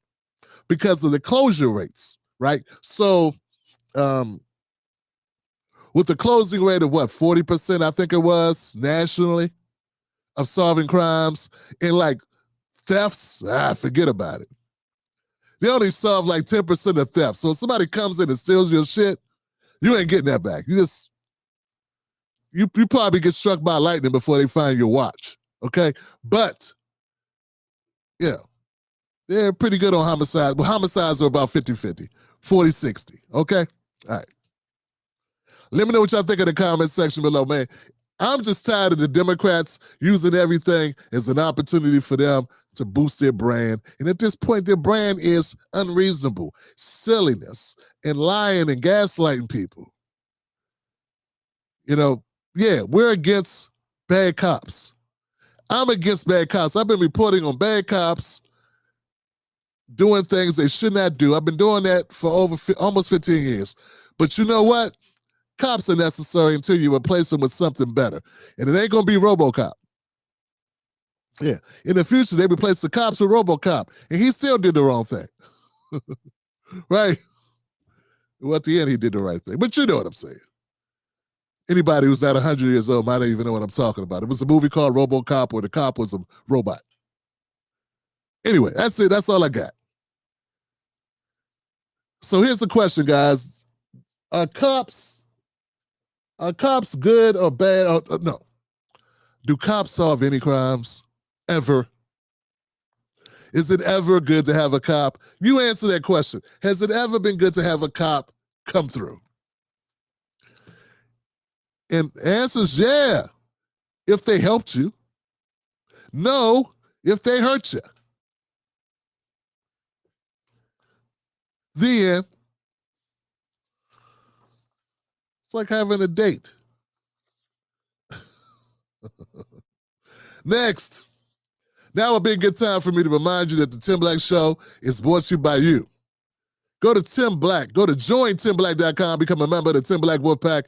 because of the closure rates, right? So with the closing rate of 40%, I think it was, nationally, of solving crimes, and like thefts, forget about it. They only solve like 10% of theft. So if somebody comes in and steals your shit, you ain't getting that back. You probably get struck by lightning before they find your watch, okay? But, yeah, they're pretty good on homicide. But homicides are about 50-50, 40-60, okay? All right. Let me know what y'all think in the comment section below, man. I'm just tired of the Democrats using everything as an opportunity for them to boost their brand. And at this point, their brand is unreasonable, silliness, and lying and gaslighting people. We're against bad cops. I'm against bad cops. I've been reporting on bad cops doing things they should not do. I've been doing that for almost 15 years. But you know what? Cops are necessary until you replace them with something better. And it ain't going to be RoboCop. Yeah. In the future, they replace the cops with RoboCop. And he still did the wrong thing. Right? Well, at the end, he did the right thing. But you know what I'm saying. Anybody who's not 100 years old might not even know what I'm talking about. It was a movie called RoboCop where the cop was a robot. Anyway, that's it. That's all I got. So here's the question, guys. Are cops good or bad? No. Do cops solve any crimes? Ever? Is it ever good to have a cop? You answer that question. Has it ever been good to have a cop come through? And the answer is yeah, if they helped you. No, if they hurt you. The end. It's like having a date. Next. Now would be a good time for me to remind you that the Tim Black Show is brought to you by you. Go to Tim Black. Go to jointimblack.com. Become a member of the Tim Black Wolfpack.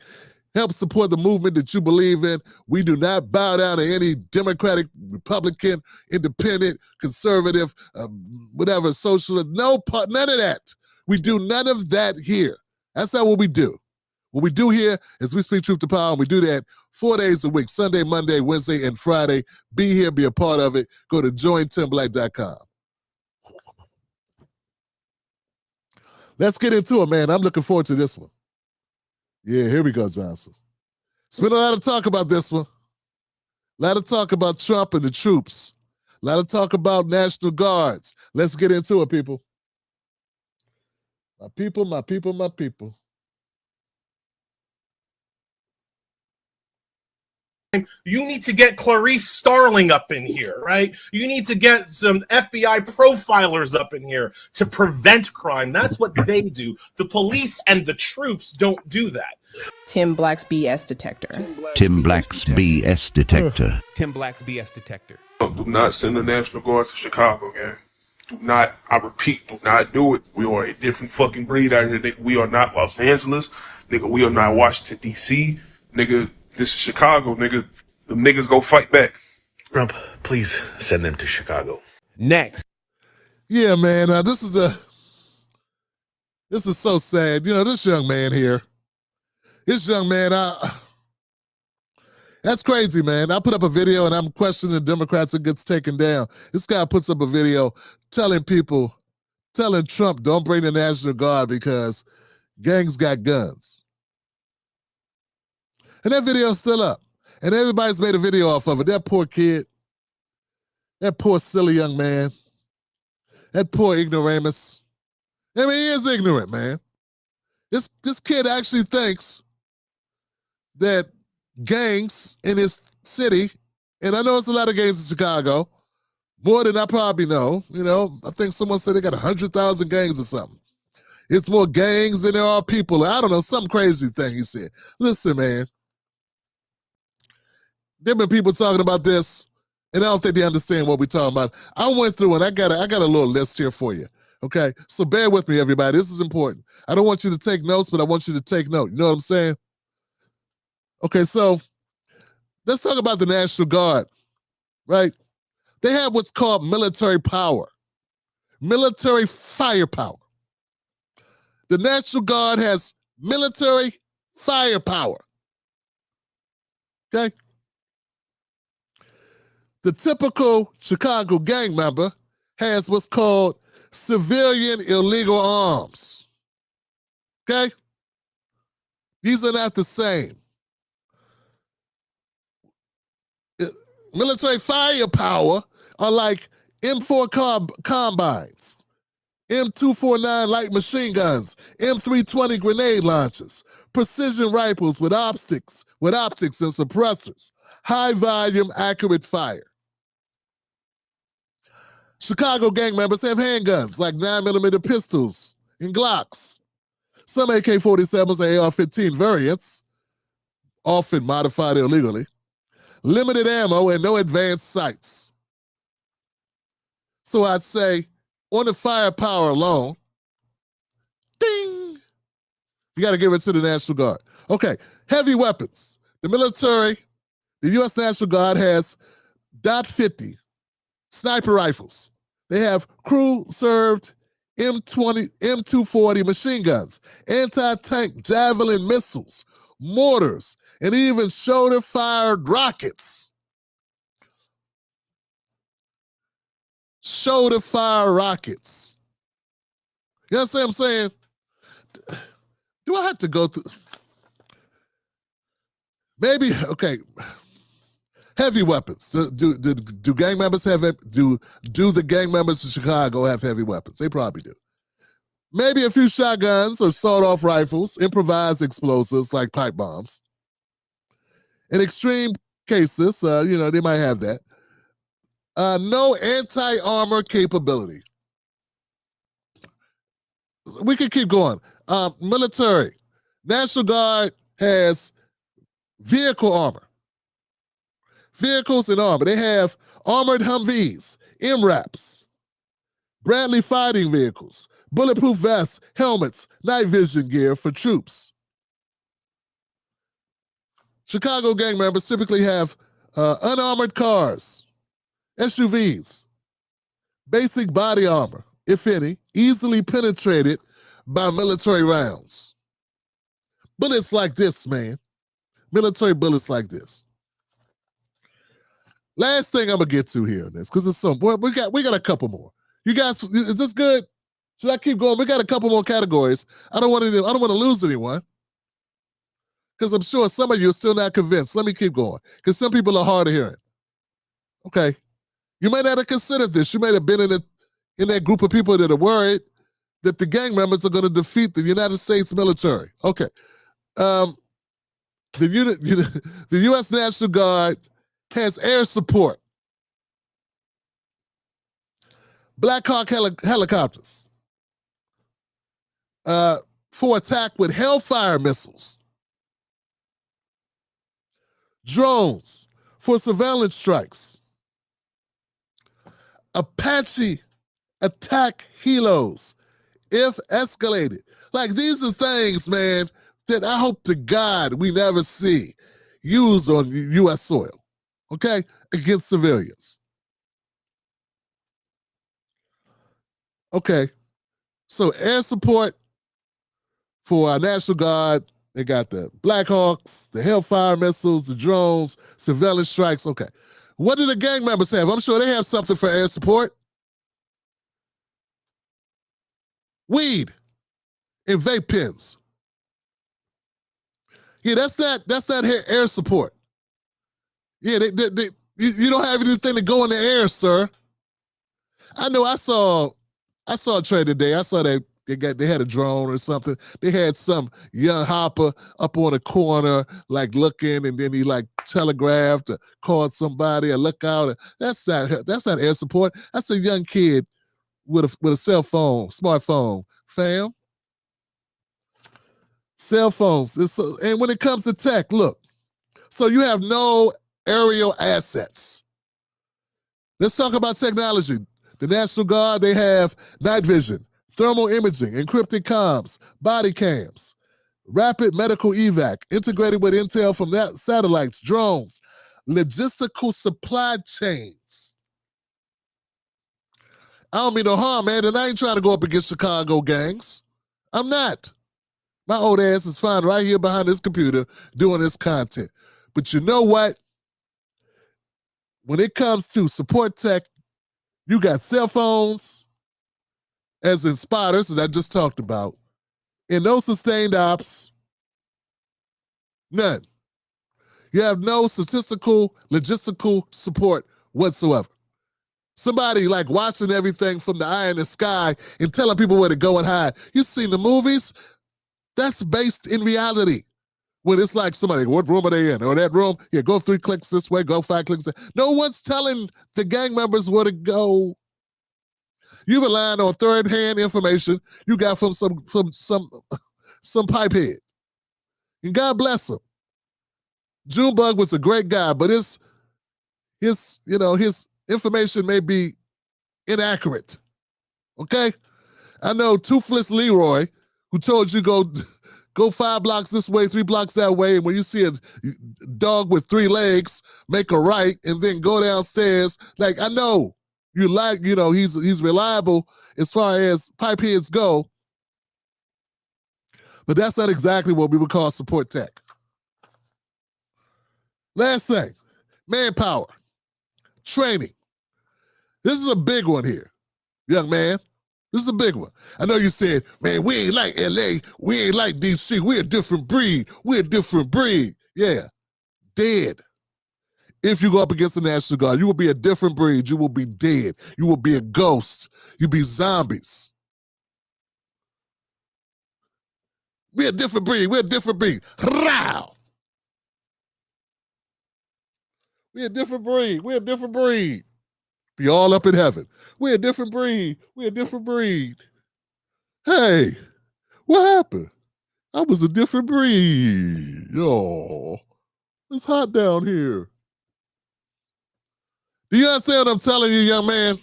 Help support the movement that you believe in. We do not bow down to any Democratic, Republican, Independent, Conservative, whatever, socialist. No, none of that. We do none of that here. That's not what we do. What we do here is we speak truth to power, and we do that 4 days a week, Sunday, Monday, Wednesday, and Friday. Be here, be a part of it. Go to jointimblack.com. Let's get into it, man. I'm looking forward to this one. Yeah, here we go, Johnson. It's been a lot of talk about this one. A lot of talk about Trump and the troops. A lot of talk about National Guards. Let's get into it, people. My people, my people, my people. You need to get Clarice Starling up in here, right? You need to get some FBI profilers up in here to prevent crime. That's what they do. The police and the troops don't do that. Tim Black's BS detector. Tim Black's BS detector. Tim Black's BS detector. Do not send the National Guard to Chicago, gang. Do not, I repeat, do not do it. We are a different fucking breed out here, nigga. We are not Los Angeles. Nigga, we are not Washington, D.C. Nigga, this is Chicago, nigga. The niggas go fight back. Trump, please send them to Chicago. Next. Yeah, man. This is so sad. This young man here. This young man, that's crazy, man. I put up a video and I'm questioning the Democrats that gets taken down. This guy puts up a video telling Trump, don't bring the National Guard because gangs got guns. And that video's still up. And everybody's made a video off of it. That poor kid. That poor silly young man. That poor ignoramus. I mean, he is ignorant, man. This kid actually thinks that gangs in his city, and I know it's a lot of gangs in Chicago, more than I probably know. You know, I think someone said they got 100,000 gangs or something. It's more gangs than there are people. I don't know, some crazy thing he said. Listen, man, there have been people talking about this, and I don't think they understand what we're talking about. I went through and I got a little list here for you. Okay, so bear with me, everybody. This is important. I don't want you to take notes, but I want you to take note. You know what I'm saying? Okay, so let's talk about the National Guard, right? They have what's called military power, military firepower. The National Guard has military firepower. Okay? The typical Chicago gang member has what's called civilian illegal arms. Okay? These are not the same. Military firepower are like M4 combines, M249 light machine guns, M320 grenade launchers, precision rifles with optics and suppressors, high volume, accurate fire. Chicago gang members have handguns like 9mm pistols and Glocks, some AK-47s and AR-15 variants, often modified illegally, limited ammo, and no advanced sights. So I'd say, on the firepower alone, ding, you got to give it to the National Guard. Okay, heavy weapons. The military, the U.S. National Guard has .50 sniper rifles. They have crew-served M240 machine guns, anti-tank Javelin missiles, mortars, and even shoulder-fired rockets. Shoulder-fire rockets. You understand what I'm saying? Do I have to go through? Maybe, okay. Heavy weapons. Do gang members have, do the gang members in Chicago have heavy weapons? They probably do. Maybe a few shotguns or sawed-off rifles, improvised explosives like pipe bombs. In extreme cases, they might have that. No anti-armor capability. We can keep going. Military. National Guard has vehicle armor. Vehicles and armor. They have armored Humvees, MRAPs, Bradley fighting vehicles, bulletproof vests, helmets, night vision gear for troops. Chicago gang members typically have unarmored cars, SUVs, basic body armor, if any, easily penetrated by military rounds. Bullets like this, man. Military bullets like this. Last thing I'm gonna get to here in this, because it's some we got a couple more. You guys, is this good? Should I keep going? We got a couple more categories. I don't want to lose anyone. Because I'm sure some of you are still not convinced. Let me keep going. Because some people are hard of hearing. Okay. You might not have considered this. You might have been in that group of people that are worried that the gang members are going to defeat the United States military. Okay. The U.S. National Guard has air support. Black Hawk helicopters for attack with Hellfire missiles. Drones for surveillance strikes. Apache attack helos, if escalated. Like, these are things, man, that I hope to God we never see used on U.S. soil, okay, against civilians. Okay, so air support for our National Guard. They got the Black Hawks, the Hellfire missiles, the drones, surveillance strikes. Okay. What do the gang members have? I'm sure they have something for air support. Weed and vape pens. Yeah, that's that air support. Yeah, you don't have anything to go in the air, sir. I know I saw a trade today. I saw that they had a drone or something. They had some young hopper up on a corner, like looking, and then he like telegraphed or called somebody or look out. That's not air support. That's a young kid with a cell phone, smartphone, fam. Cell phones. And when it comes to tech, look, so you have no aerial assets. Let's talk about technology. The National Guard, they have night vision, thermal imaging, encrypted comms, body cams, rapid medical evac, integrated with intel from satellites, drones, logistical supply chains. I don't mean no harm, man, and I ain't trying to go up against Chicago gangs. I'm not. My old ass is fine right here behind this computer doing this content. But you know what? When it comes to support tech, you got cell phones, as in spotters that I just talked about, and no sustained ops, none. You have no statistical, logistical support whatsoever. Somebody like watching everything from the eye in the sky and telling people where to go and hide. You've seen the movies? That's based in reality. When it's like somebody, what room are they in? Or that room, yeah, go 3 clicks this way, go 5 clicks. No one's telling the gang members where to go. You relying on third-hand information you got from some pipehead. And God bless him. Junebug was a great guy, but his information may be inaccurate. Okay? I know Toothless Leroy, who told you go 5 blocks this way, 3 blocks that way, and when you see a dog with 3 legs, make a right and then go downstairs. Like, I know you like, he's reliable as far as pipeheads go, but that's not exactly what we would call support tech. Last thing, manpower, training. This is a big one here, young man. This is a big one. I know you said, man, we ain't like LA. We ain't like DC. We're a different breed. We're a different breed. Yeah, dead. If you go up against the National Guard, you will be a different breed. You will be dead. You will be a ghost. You'll be zombies. We're a different breed. We're a different breed. Row. We're a different breed. We're a different breed. Be all up in heaven. We're a different breed. We're a different breed. Hey, what happened? I was a different breed. Oh, it's hot down here. Do you understand what I'm telling you, young man?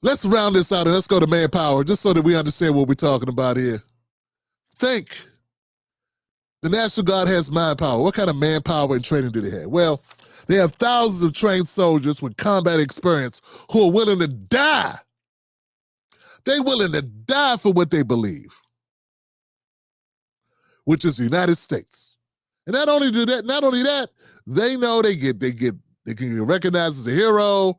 Let's round this out and let's go to manpower just so that we understand what we're talking about here. Think. The National Guard has manpower. What kind of manpower and training do they have? Well, they have thousands of trained soldiers with combat experience who are willing to die. They're willing to die for what they believe, which is the United States. And not only that, they know they can get recognized as a hero.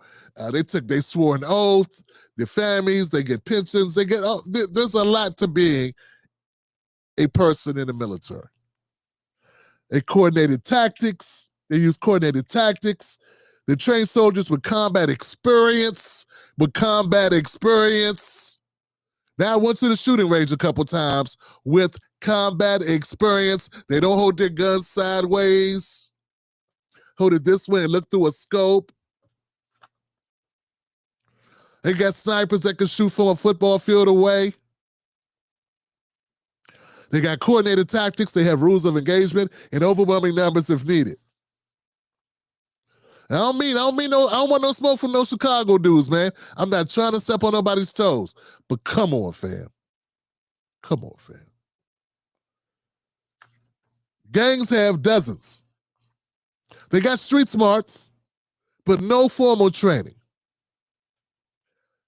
They swore an oath. Their families, they get pensions. There's a lot to being a person in the military. They use coordinated tactics. They train soldiers with combat experience. Now I went to the shooting range a couple times with combat experience. They don't hold their guns sideways. Hold it this way and look through a scope. They got snipers that can shoot from a football field away. They got coordinated tactics. They have rules of engagement and overwhelming numbers if needed. I don't want no smoke from no Chicago dudes, man. I'm not trying to step on nobody's toes. But come on, fam. Come on, fam. Gangs have dozens. They got street smarts, but no formal training.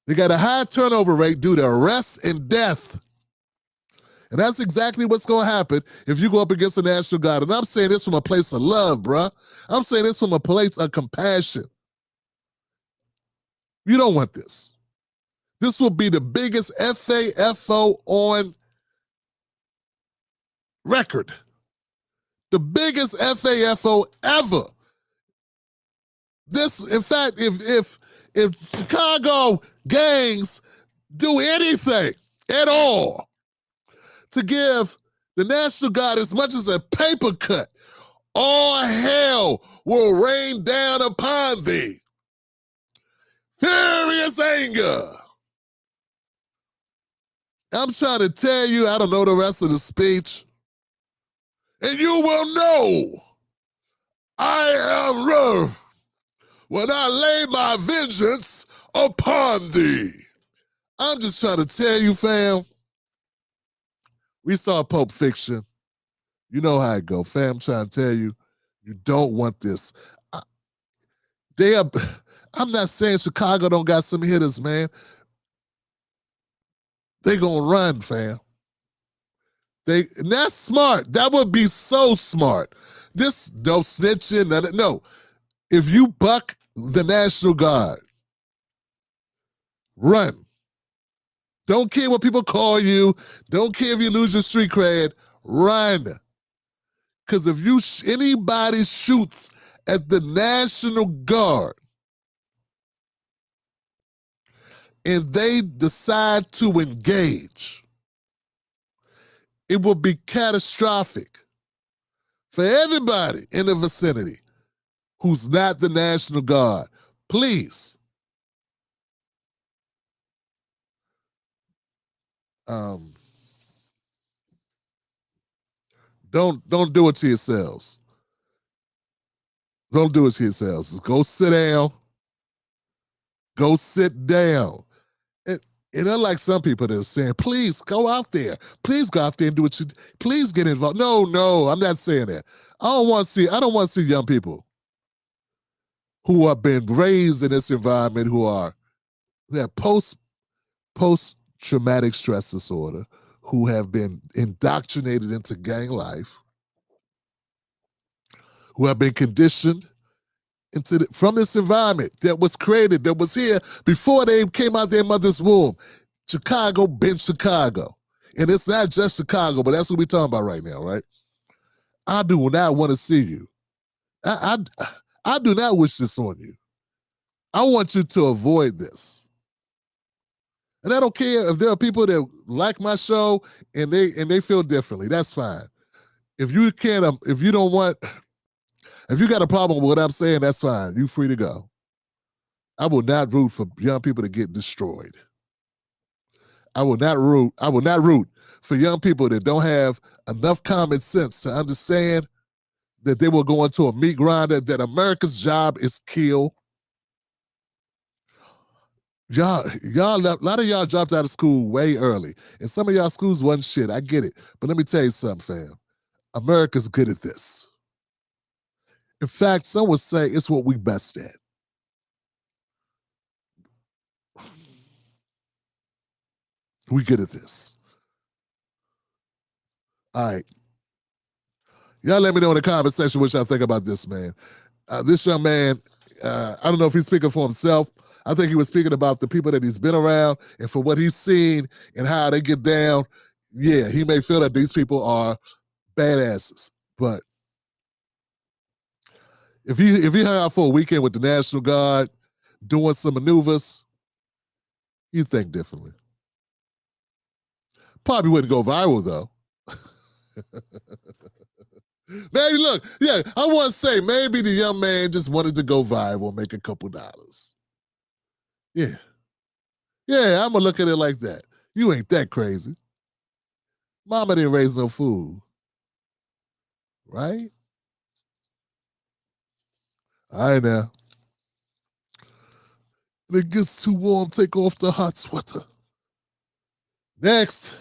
They got a high turnover rate due to arrests and death. And that's exactly what's going to happen if you go up against the National Guard. And I'm saying this from a place of love, bruh. I'm saying this from a place of compassion. You don't want this. This will be the biggest FAFO on record. The biggest FAFO ever. This, in fact, if if Chicago gangs do anything at all to give the National Guard as much as a paper cut, all hell will rain down upon thee. Furious anger. I'm trying to tell you, I don't know the rest of the speech. And you will know I am rough when I lay my vengeance upon thee. I'm just trying to tell you, fam. We start Pulp Fiction. You know how it go, fam. I'm trying to tell you, you don't want this. I'm not saying Chicago don't got some hitters, man. They gonna run, fam. And that's smart. That would be so smart. This no snitching, no. If you buck the National Guard, run. Don't care what people call you. Don't care if you lose your street cred. Run. Because if anybody shoots at the National Guard and they decide to engage, it will be catastrophic for everybody in the vicinity who's not the National Guard. Please. Don't do it to yourselves. Don't do it to yourselves. Just go sit down. Go sit down. And unlike some people that are saying, please go out there. Please go out there and do what you please get involved. No, I'm not saying that. I don't want to see young people who have been raised in this environment who have post-traumatic stress disorder, who have been indoctrinated into gang life, who have been conditioned from this environment that was created, that was here before they came out their mother's womb. Chicago been Chicago. And it's not just Chicago, but that's what we're talking about right now, right? I do not want to see you. I do not wish this on you. I want you to avoid this. And I don't care if there are people that like my show and they feel differently. That's fine. If you got a problem with what I'm saying, that's fine. You're free to go. I will not root for young people to get destroyed. I will not root for young people that don't have enough common sense to understand that they will go into a meat grinder, that America's job is kill. Y'all, a lot of y'all dropped out of school way early. And some of y'all schools wasn't shit. I get it. But let me tell you something, fam. America's good at this. In fact, some would say it's what we best at. We good at this. All right. Y'all let me know in the comment section what y'all think about this, man. This young man, I don't know if he's speaking for himself. I think he was speaking about the people that he's been around and for what he's seen and how they get down. Yeah, he may feel that these people are badasses, but if he hung out for a weekend with the National Guard doing some maneuvers, you think differently. Probably wouldn't go viral though. Maybe look, yeah, I want to say maybe the young man just wanted to go viral, make a couple dollars. Yeah. Yeah, I'm going to look at it like that. You ain't that crazy. Mama didn't raise no fool. Right? All right now. When it gets too warm, take off the hot sweater. Next.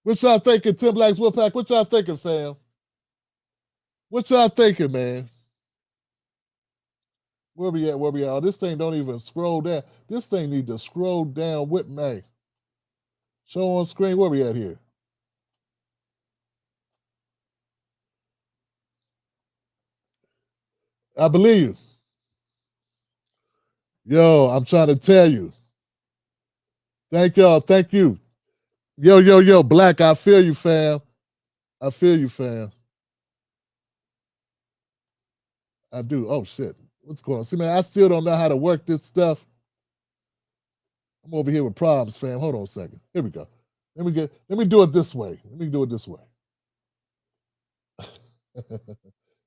What y'all thinking, Tim Black's Wolfpack? What y'all thinking, fam? What y'all thinking, man? Where we at? Oh, this thing don't even scroll down. This thing need to scroll down with me. Show on screen. Where we at here? I believe. Yo, I'm trying to tell you. Thank y'all. Thank you. Yo, Black, I feel you, fam. I feel you, fam. I do. Oh, shit. What's going on? See, man, I still don't know how to work this stuff. I'm over here with problems, fam. Hold on a second. Here we go. Let me do it this way. Let me do it this way.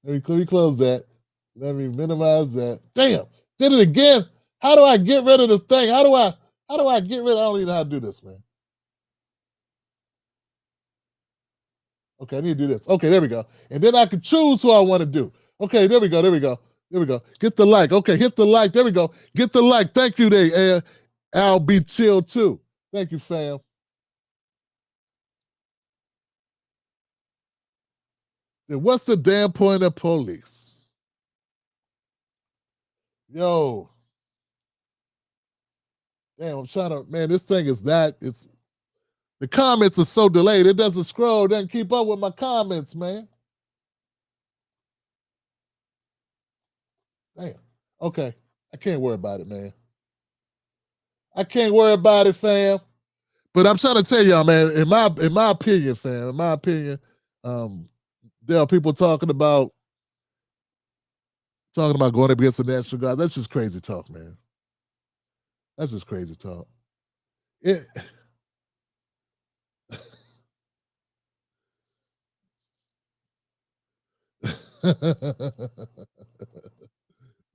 let me close that. Let me minimize that. Damn, did it again. How do I get rid of this thing? How do I get rid of? I don't even know how to do this, man. Okay, I need to do this. Okay, there we go. And then I can choose who I want to do. Okay, there we go. There we go. There we go. Get the like. Okay, hit the like. There we go. Get the like. Thank you, there, Al B Chill too. Thank you, fam. Then what's the damn point of police? Yo. Damn, I'm trying to, man, this thing is that, the comments are so delayed. It doesn't scroll, it doesn't keep up with my comments, man. Damn. Okay. I can't worry about it, man. I can't worry about it, fam. But I'm trying to tell y'all, man, in my opinion, fam, there are people talking about going up against the National Guard. That's just crazy talk, man. That's just crazy talk.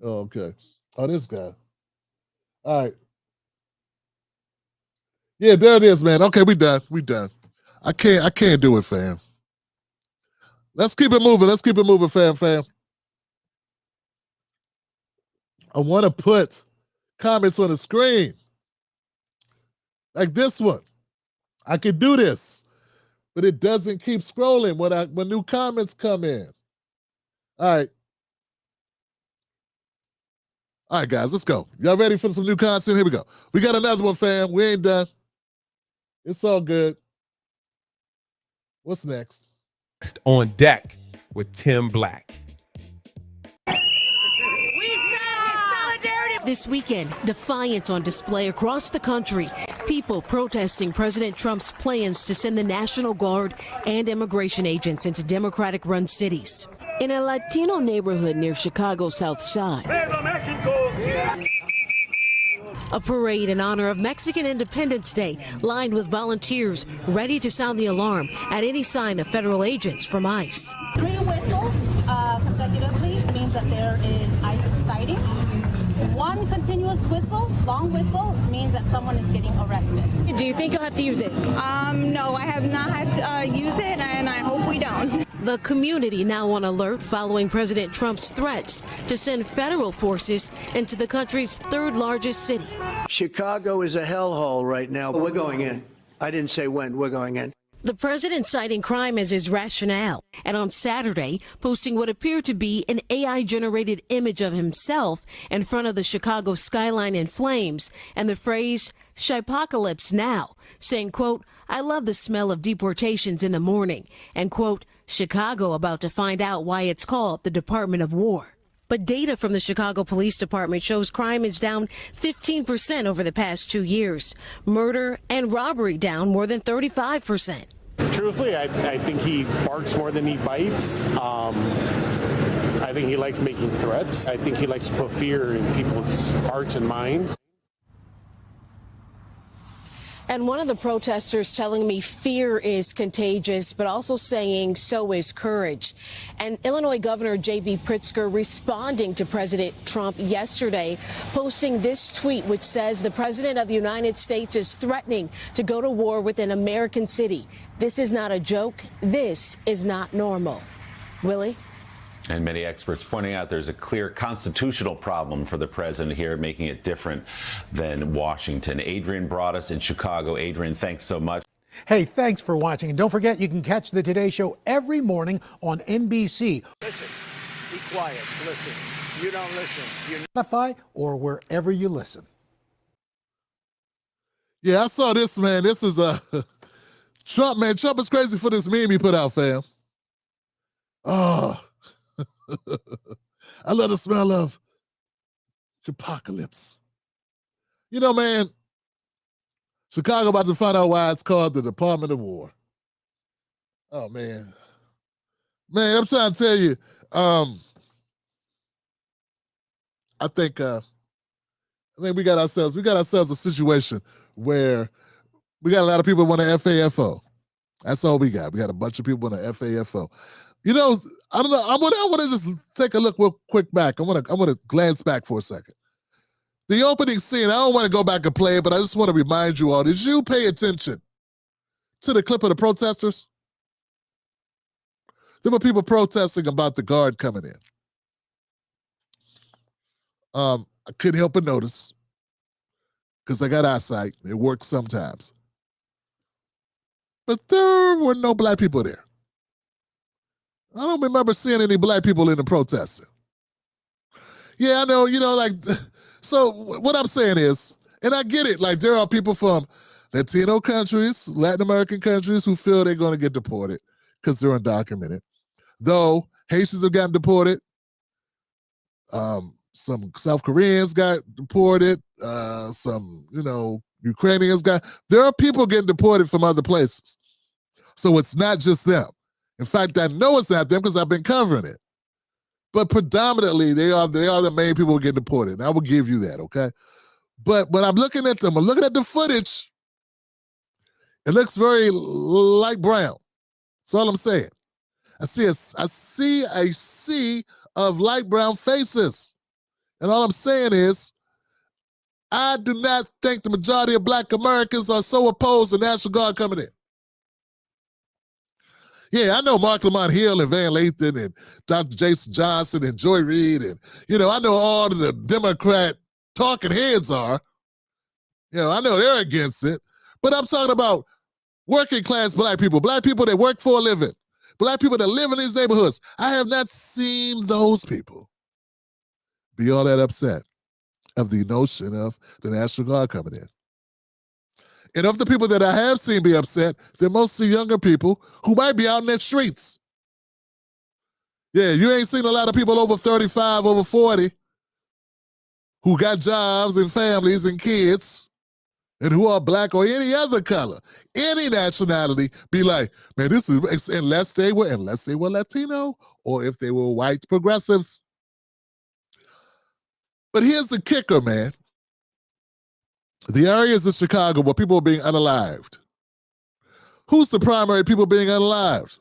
Oh, okay. Oh, this guy. All right. Yeah, there it is, man. Okay, we done. We done. I can't do it, fam. Let's keep it moving. Let's keep it moving, fam. I want to put comments on the screen. Like this one. I can do this, but it doesn't keep scrolling when new comments come in. All right. All right, guys, let's go. Y'all ready for some new content? Here we go. We got another one, fam. We ain't done. It's all good. What's next? Next on deck with Tim Black. This weekend, defiance on display across the country. People protesting President Trump's plans to send the National Guard and immigration agents into Democratic-run cities. In a Latino neighborhood near Chicago's South Side, a parade in honor of Mexican Independence Day lined with volunteers ready to sound the alarm at any sign of federal agents from ICE. 3 whistles consecutively means that there is ICE sighting. 1 continuous whistle, long whistle, means that someone is getting arrested. Do you think you'll have to use it? No, I have not had to use it, and I hope we don't. The community now on alert following President Trump's threats to send federal forces into the country's 3rd largest city. Chicago is a hellhole right now. We're going in. I didn't say when. We're going in. The president citing crime as his rationale, and on Saturday, posting what appeared to be an AI-generated image of himself in front of the Chicago skyline in flames, and the phrase, Chipacolypse now, saying, quote, I love the smell of deportations in the morning, and quote, Chicago about to find out why it's called the Department of War. But data from the Chicago Police Department shows crime is down 15% over the past 2 years. Murder and robbery down more than 35%. Truthfully, I think he barks more than he bites. I think he likes making threats. I think he likes to put fear in people's hearts and minds. And one of the protesters telling me fear is contagious, but also saying so is courage. And Illinois Governor J.B. Pritzker responding to President Trump yesterday, posting this tweet, which says the president of the United States is threatening to go to war with an American city. This is not a joke. This is not normal. Willie? And many experts pointing out there's a clear constitutional problem for the president here, making it different than Washington. Adrian brought us in Chicago. Adrian, thanks so much. Hey, thanks for watching. And don't forget, you can catch the Today Show every morning on NBC. Listen, be quiet. Listen. You don't listen. Spotify or wherever you listen. Yeah, I saw this, man. This is Trump, man. Trump is crazy for this meme he put out, fam. Oh. I love the smell of Chipacolypse. You know, man, Chicago about to find out why it's called the Department of War. Oh, man. Man, I'm trying to tell you, I think we got ourselves a situation where we got a lot of people want to FAFO. That's all we got. We got a bunch of people want to FAFO. You know, I don't know. I want to just take a look real quick back. I want to glance back for a second. The opening scene, I don't want to go back and play it, but I just want to remind you all, did you pay attention to the clip of the protesters? There were people protesting about the guard coming in. I couldn't help but notice, because I got eyesight. It works sometimes. But there were no black people there. I don't remember seeing any black people in the protesting. Yeah, I know, so what I'm saying is, and I get it, like there are people from Latino countries, Latin American countries who feel they're going to get deported because they're undocumented. Though Haitians have gotten deported. Some South Koreans got deported. Some, Ukrainians there are people getting deported from other places. So it's not just them. In fact, I know it's not them because I've been covering it. But predominantly, they are the main people who get deported. And I will give you that, okay? But when I'm looking at them, I'm looking at the footage. It looks very light brown. That's all I'm saying. I see a sea of light brown faces. And all I'm saying is, I do not think the majority of black Americans are so opposed to National Guard coming in. Yeah, I know Mark Lamont Hill and Van Lathan and Dr. Jason Johnson and Joy Reid and, I know all the Democrat talking heads are. I know they're against it. But I'm talking about working class black people that work for a living, black people that live in these neighborhoods. I have not seen those people be all that upset of the notion of the National Guard coming in. And of the people that I have seen be upset, they're mostly younger people who might be out in the streets. Yeah, you ain't seen a lot of people over 35, over 40 who got jobs and families and kids and who are black or any other color, any nationality, be like, man, this is, unless they were Latino or if they were white progressives. But here's the kicker, man. The areas of Chicago where people are being unalived. Who's the primary people being unalived?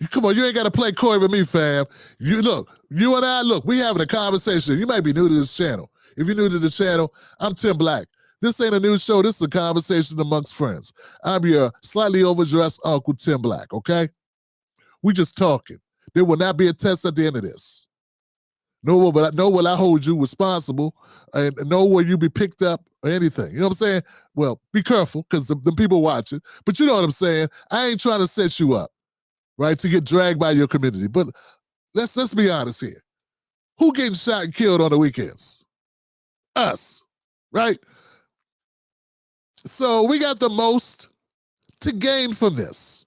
Come on, you ain't got to play coy with me, fam. You and I, we having a conversation. You might be new to this channel. If you're new to the channel, I'm Tim Black. This ain't a news show. This is a conversation amongst friends. I'm your slightly overdressed Uncle Tim Black, okay? We just talking. There will not be a test at the end of this. Nor will I hold you responsible, and nor will you be picked up or anything. You know what I'm saying? Well, be careful because the people watching. But you know what I'm saying? I ain't trying to set you up, right, to get dragged by your community. But let's be honest here. Who getting shot and killed on the weekends? Us, right? So we got the most to gain from this.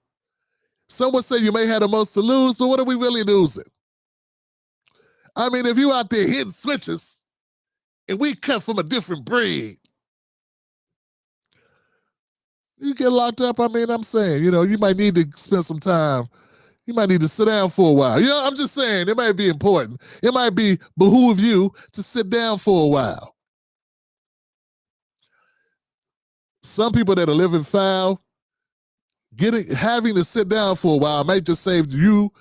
Someone say you may have the most to lose, but what are we really losing? I mean, if you out there hitting switches and we cut from a different breed, you get locked up. I mean, I'm saying, you might need to spend some time. You might need to sit down for a while. I'm just saying, it might be important. It might behoove you to sit down for a while. Some people that are living foul, having to sit down for a while might just save you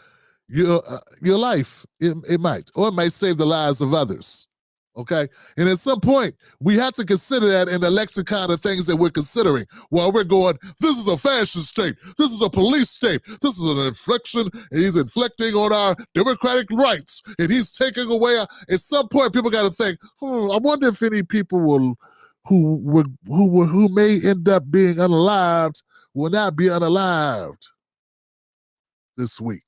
your life. It might, or it might save the lives of others. Okay, and at some point we have to consider that in the lexicon of things that we're considering. While we're going, this is a fascist state, this is a police state, this is an infliction, and he's inflicting on our democratic rights, and he's taking away. At some point, people got to think, I wonder if any people who may end up being unalived will not be unalived this week.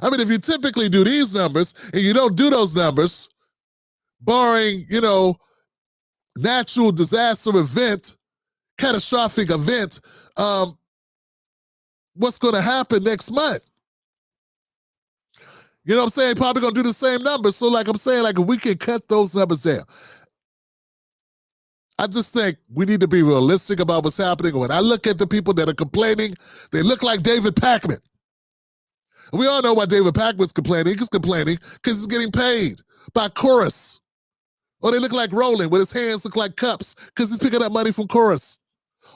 I mean, if you typically do these numbers and you don't do those numbers, barring, natural disaster event, catastrophic event, what's going to happen next month? You know what I'm saying? Probably going to do the same numbers. So like I'm saying, if we can cut those numbers down. I just think we need to be realistic about what's happening. When I look at the people that are complaining, they look like David Pakman. We all know why David Packman's complaining. He's complaining because he's getting paid by Chorus. Or they look like Rolling, with his hands look like cups because he's picking up money from Chorus.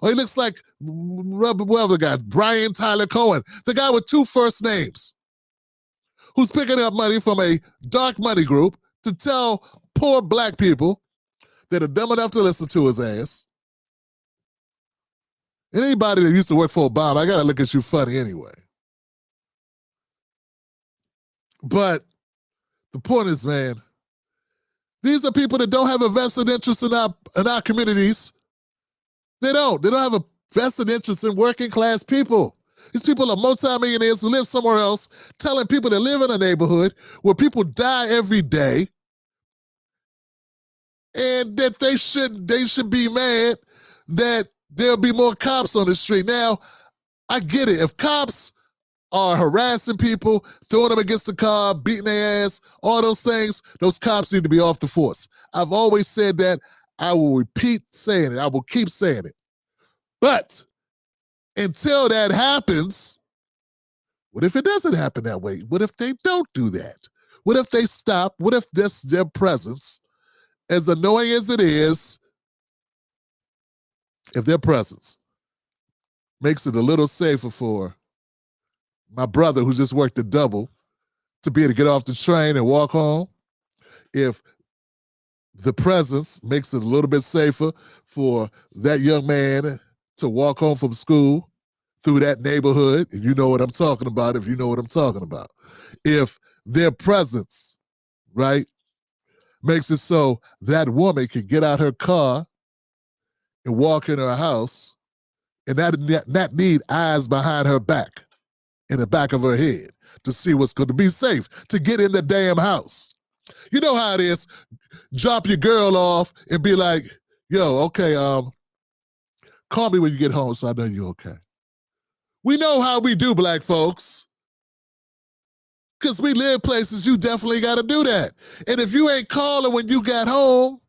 Or he looks like, well, the guy, Brian Tyler Cohen, the guy with 2 first names, who's picking up money from a dark money group to tell poor black people that are dumb enough to listen to his ass. And anybody that used to work for Obama, I got to look at you funny anyway. But the point is, man, these are people that don't have a vested interest in our communities. They don't have a vested interest in working class people. These people are multimillionaires who live somewhere else, telling people that live in a neighborhood where people die every day, and that they should be mad that there'll be more cops on the street. Now, I get it. If cops are harassing people, throwing them against the car, beating their ass, all those things, those cops need to be off the force. I've always said that. I will repeat saying it. I will keep saying it. But until that happens, what if it doesn't happen that way? What if they don't do that? What if they stop? What if their presence, as annoying as it is, if their presence makes it a little safer for my brother who just worked a double to be able to get off the train and walk home, if the presence makes it a little bit safer for that young man to walk home from school through that neighborhood, and you know what I'm talking about, if you know what I'm talking about. If their presence, right, makes it so that woman can get out her car and walk in her house and not need eyes behind her back, in the back of her head, to see what's going to be safe, to get in the damn house. You know how it is. Drop your girl off and be like, yo, okay, call me when you get home so I know you're okay. We know how we do, black folks. Because we live places, you definitely got to do that. And if you ain't calling when you got home,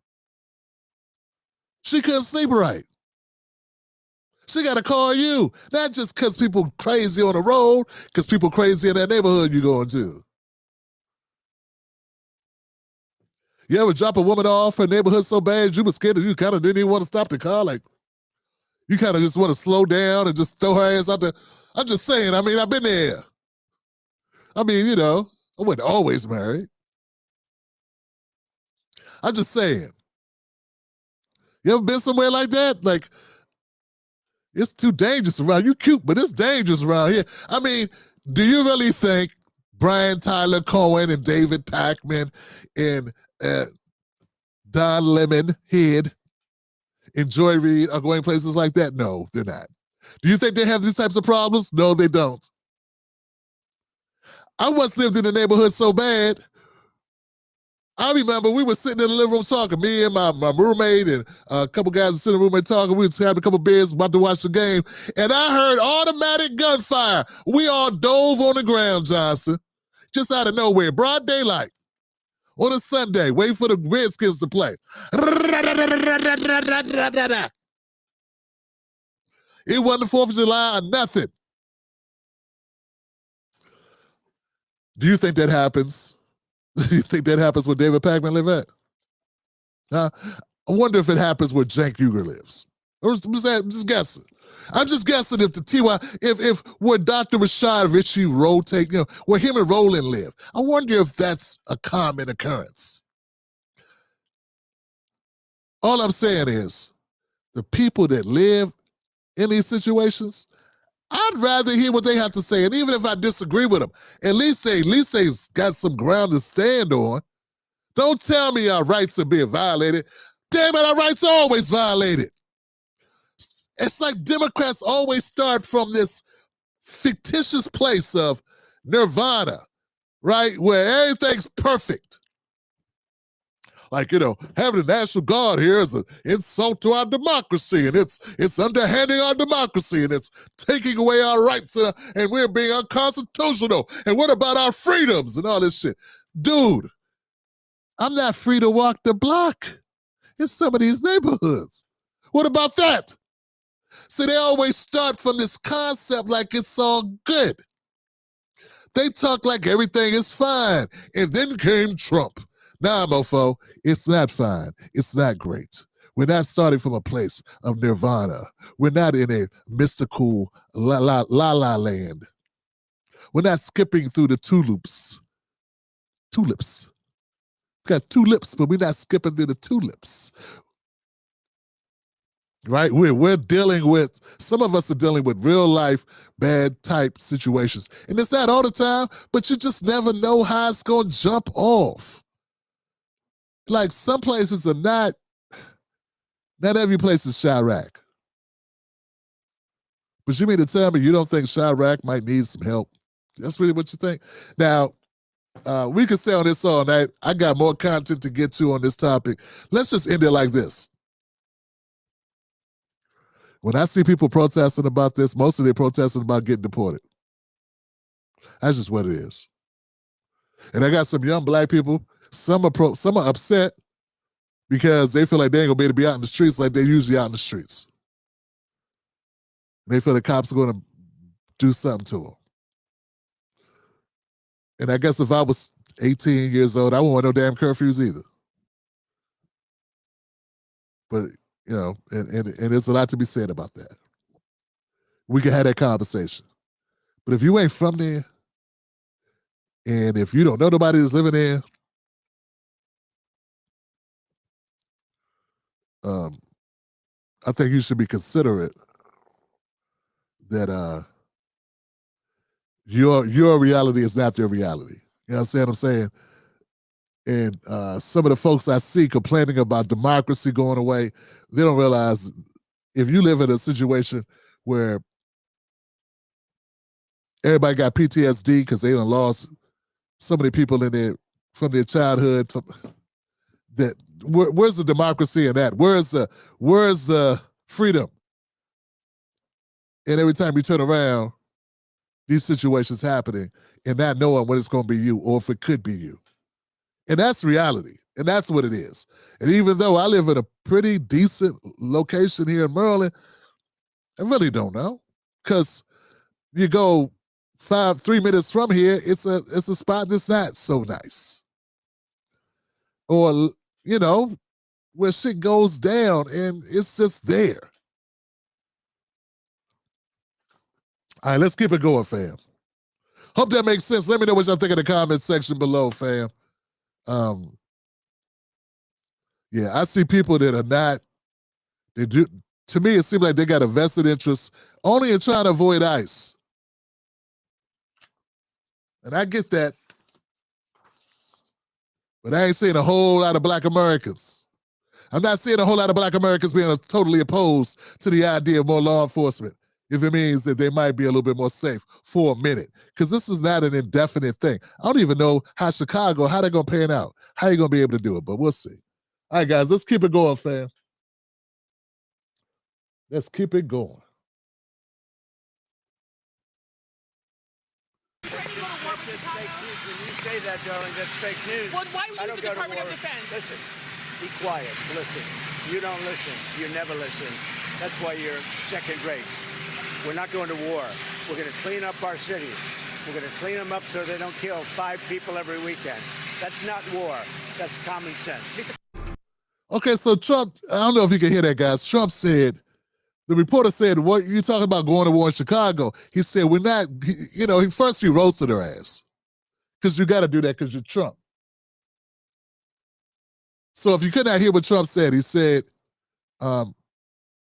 she couldn't sleep right. She got to call you. Not just because people crazy on the road, because people crazy in that neighborhood you're going to. You ever drop a woman off her neighborhood so bad you were scared that you kind of didn't even want to stop the car? Like, you kind of just want to slow down and just throw her ass out there. I'm just saying, I mean, I've been there. I mean, you know, I wasn't always married. I'm just saying. You ever been somewhere like that? Like, it's too dangerous around. You cute, but it's dangerous around here. I mean, do you really think Brian Tyler Cohen and David Packman and Don Lemon Head and Joy Reid are going places like that? No, they're not. Do you think they have these types of problems? No, they don't. I once lived in the neighborhood so bad, I remember we were sitting in the living room talking, me and my roommate and a couple guys were sitting in the room talking. We was having a couple beers, about to watch the game, and I heard automatic gunfire. We all dove on the ground, Johnson, just out of nowhere, broad daylight, on a Sunday, waiting for the Redskins to play. It wasn't the 4th of July or nothing. Do you think that happens? Do you think that happens where David Packman live at? I wonder if it happens where Cenk Uygur lives. I'm just guessing. I'm just guessing if the TY, if where Dr. Rashad Ritchie rotate, you know, where him and Roland live. I wonder if that's a common occurrence. All I'm saying is, the people that live in these situations, I'd rather hear what they have to say. And even if I disagree with them, at least they got some ground to stand on. Don't tell me our rights are being violated. Damn it, our rights are always violated. It's like Democrats always start from this fictitious place of nirvana, right? Where everything's perfect. Like, you know, having the National Guard here is an insult to our democracy, and it's underhanding our democracy, and it's taking away our rights, and we're being unconstitutional. And what about our freedoms and all this shit? Dude, I'm not free to walk the block in some of these neighborhoods. What about that? See, they always start from this concept like it's all good. They talk like everything is fine. And then came Trump. Nah, mofo, it's not fine. It's not great. We're not starting from a place of nirvana. We're not in a mystical la land. We're not skipping through the tulips. Tulips. We got two lips, but we're not skipping through the tulips. Right? We're dealing with, some of us are dealing with real life bad type situations. And it's not all the time, but you just never know how it's going to jump off. Like some places are not every place is Chirac. But you mean to tell me you don't think Chirac might need some help? That's really what you think? Now, we could stay on this all night. I got more content to get to on this topic. Let's just end it like this. When I see people protesting about this, mostly they're protesting about getting deported. That's just what it is. And I got some young black people. Some are upset because they feel like they ain't gonna be able to be out in the streets like they're usually out in the streets. They feel the cops are gonna do something to them. And I guess if I was 18 years old, I wouldn't want no damn curfews either. But, you know, and there's a lot to be said about that. We can have that conversation. But if you ain't from there, and if you don't know nobody that's living there, I think you should be considerate that your reality is not their reality. You know what I'm saying? And some of the folks I see complaining about democracy going away, they don't realize if you live in a situation where everybody got PTSD because they done lost so many people from their childhood, where's the democracy in that? Where's the freedom? And every time you turn around, these situations happening and not knowing when it's going to be you or if it could be you. And that's reality. And that's what it is. And even though I live in a pretty decent location here in Maryland, I really don't know. Because you go 3 minutes from here, it's a spot that's not so nice. Or, you know, where shit goes down and it's just there. All right, let's keep it going, fam. Hope that makes sense. Let me know what y'all think in the comment section below, fam. Yeah, I see people that are not, to me, it seems like they got a vested interest only in trying to avoid ICE. And I get that. But I ain't seeing a whole lot of black Americans. I'm not seeing a whole lot of black Americans being totally opposed to the idea of more law enforcement, if it means that they might be a little bit more safe for a minute. Because this is not an indefinite thing. I don't even know how they're going to pan out. How you going to be able to do it, but we'll see. All right, guys, let's keep it going, fam. Let's keep it going. Say that, darling, that's fake news. Well, why would you the Department of Defense? Listen, be quiet. Listen. You don't listen. You never listen. That's why you're second rate. We're not going to war. We're going to clean up our cities. We're going to clean them up so they don't kill 5 people every weekend. That's not war. That's common sense. Okay, so Trump, I don't know if you can hear that, guys. Trump said, the reporter said, what you talking about going to war in Chicago? He said, we're not, first he roasted her ass. Because you got to do that because you're Trump. So if you could not hear what Trump said, he said,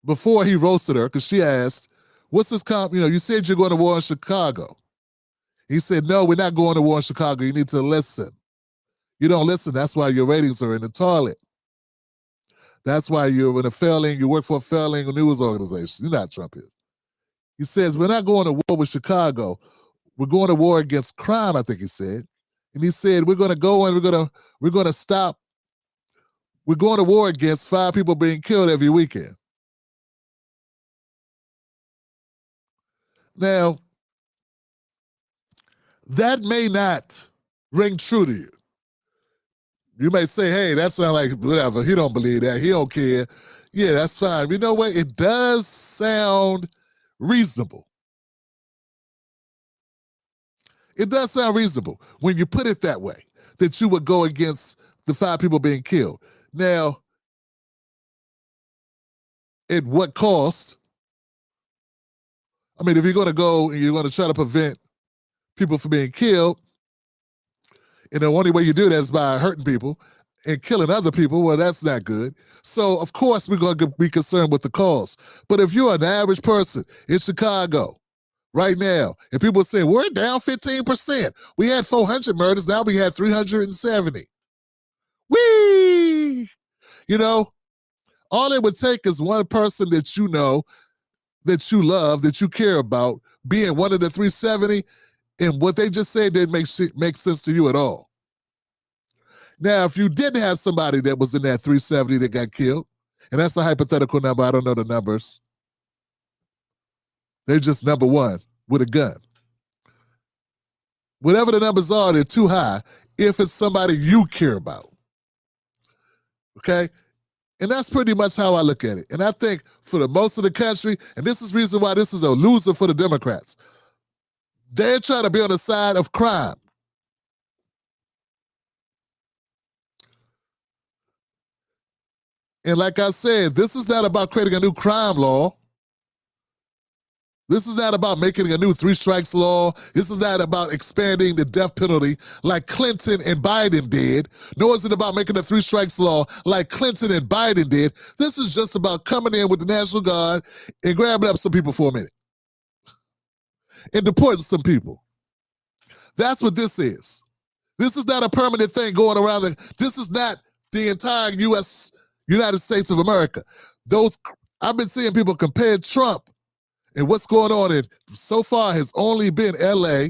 before he roasted her, because she asked, what's this you said you're going to war in Chicago. He said, no, we're not going to war in Chicago. You need to listen. You don't listen. That's why your ratings are in the toilet. That's why you work for a failing news organization. You know how Trump is. He says, we're not going to war with Chicago. We're going to war against crime, I think he said. And he said, we're going to go and we're going to stop. We're going to war against 5 people being killed every weekend. Now, that may not ring true to you. You may say, hey, that sounds like whatever. He don't believe that. He don't care. Yeah, that's fine. You know what? It does sound reasonable. It does sound reasonable when you put it that way, that you would go against the 5 people being killed. Now, at what cost? I mean, if you're going to go and you're going to try to prevent people from being killed, and the only way you do that is by hurting people and killing other people, well, that's not good. So, of course, we're going to be concerned with the cost. But if you're an average person in Chicago right now, and people are saying, we're down 15%. We had 400 murders, now we had 370. Whee! You know, all it would take is one person that you know, that you love, that you care about, being one of the 370, and what they just said didn't make sense to you at all. Now, if you didn't have somebody that was in that 370 that got killed, and that's a hypothetical number, I don't know the numbers. They're just number one with a gun. Whatever the numbers are, they're too high if it's somebody you care about. Okay? And that's pretty much how I look at it. And I think for the most of the country, and this is the reason why this is a loser for the Democrats, they're trying to be on the side of crime. And like I said, this is not about creating a new crime law. This is not about making a new 3 strikes law. This is not about expanding the death penalty like Clinton and Biden did. Nor is it about making a 3 strikes law like Clinton and Biden did. This is just about coming in with the National Guard and grabbing up some people for a minute. And deporting some people. That's what this is. This is not a permanent thing going around. This is not the entire United States of America. I've been seeing people compare Trump and what's going on, and so far has only been LA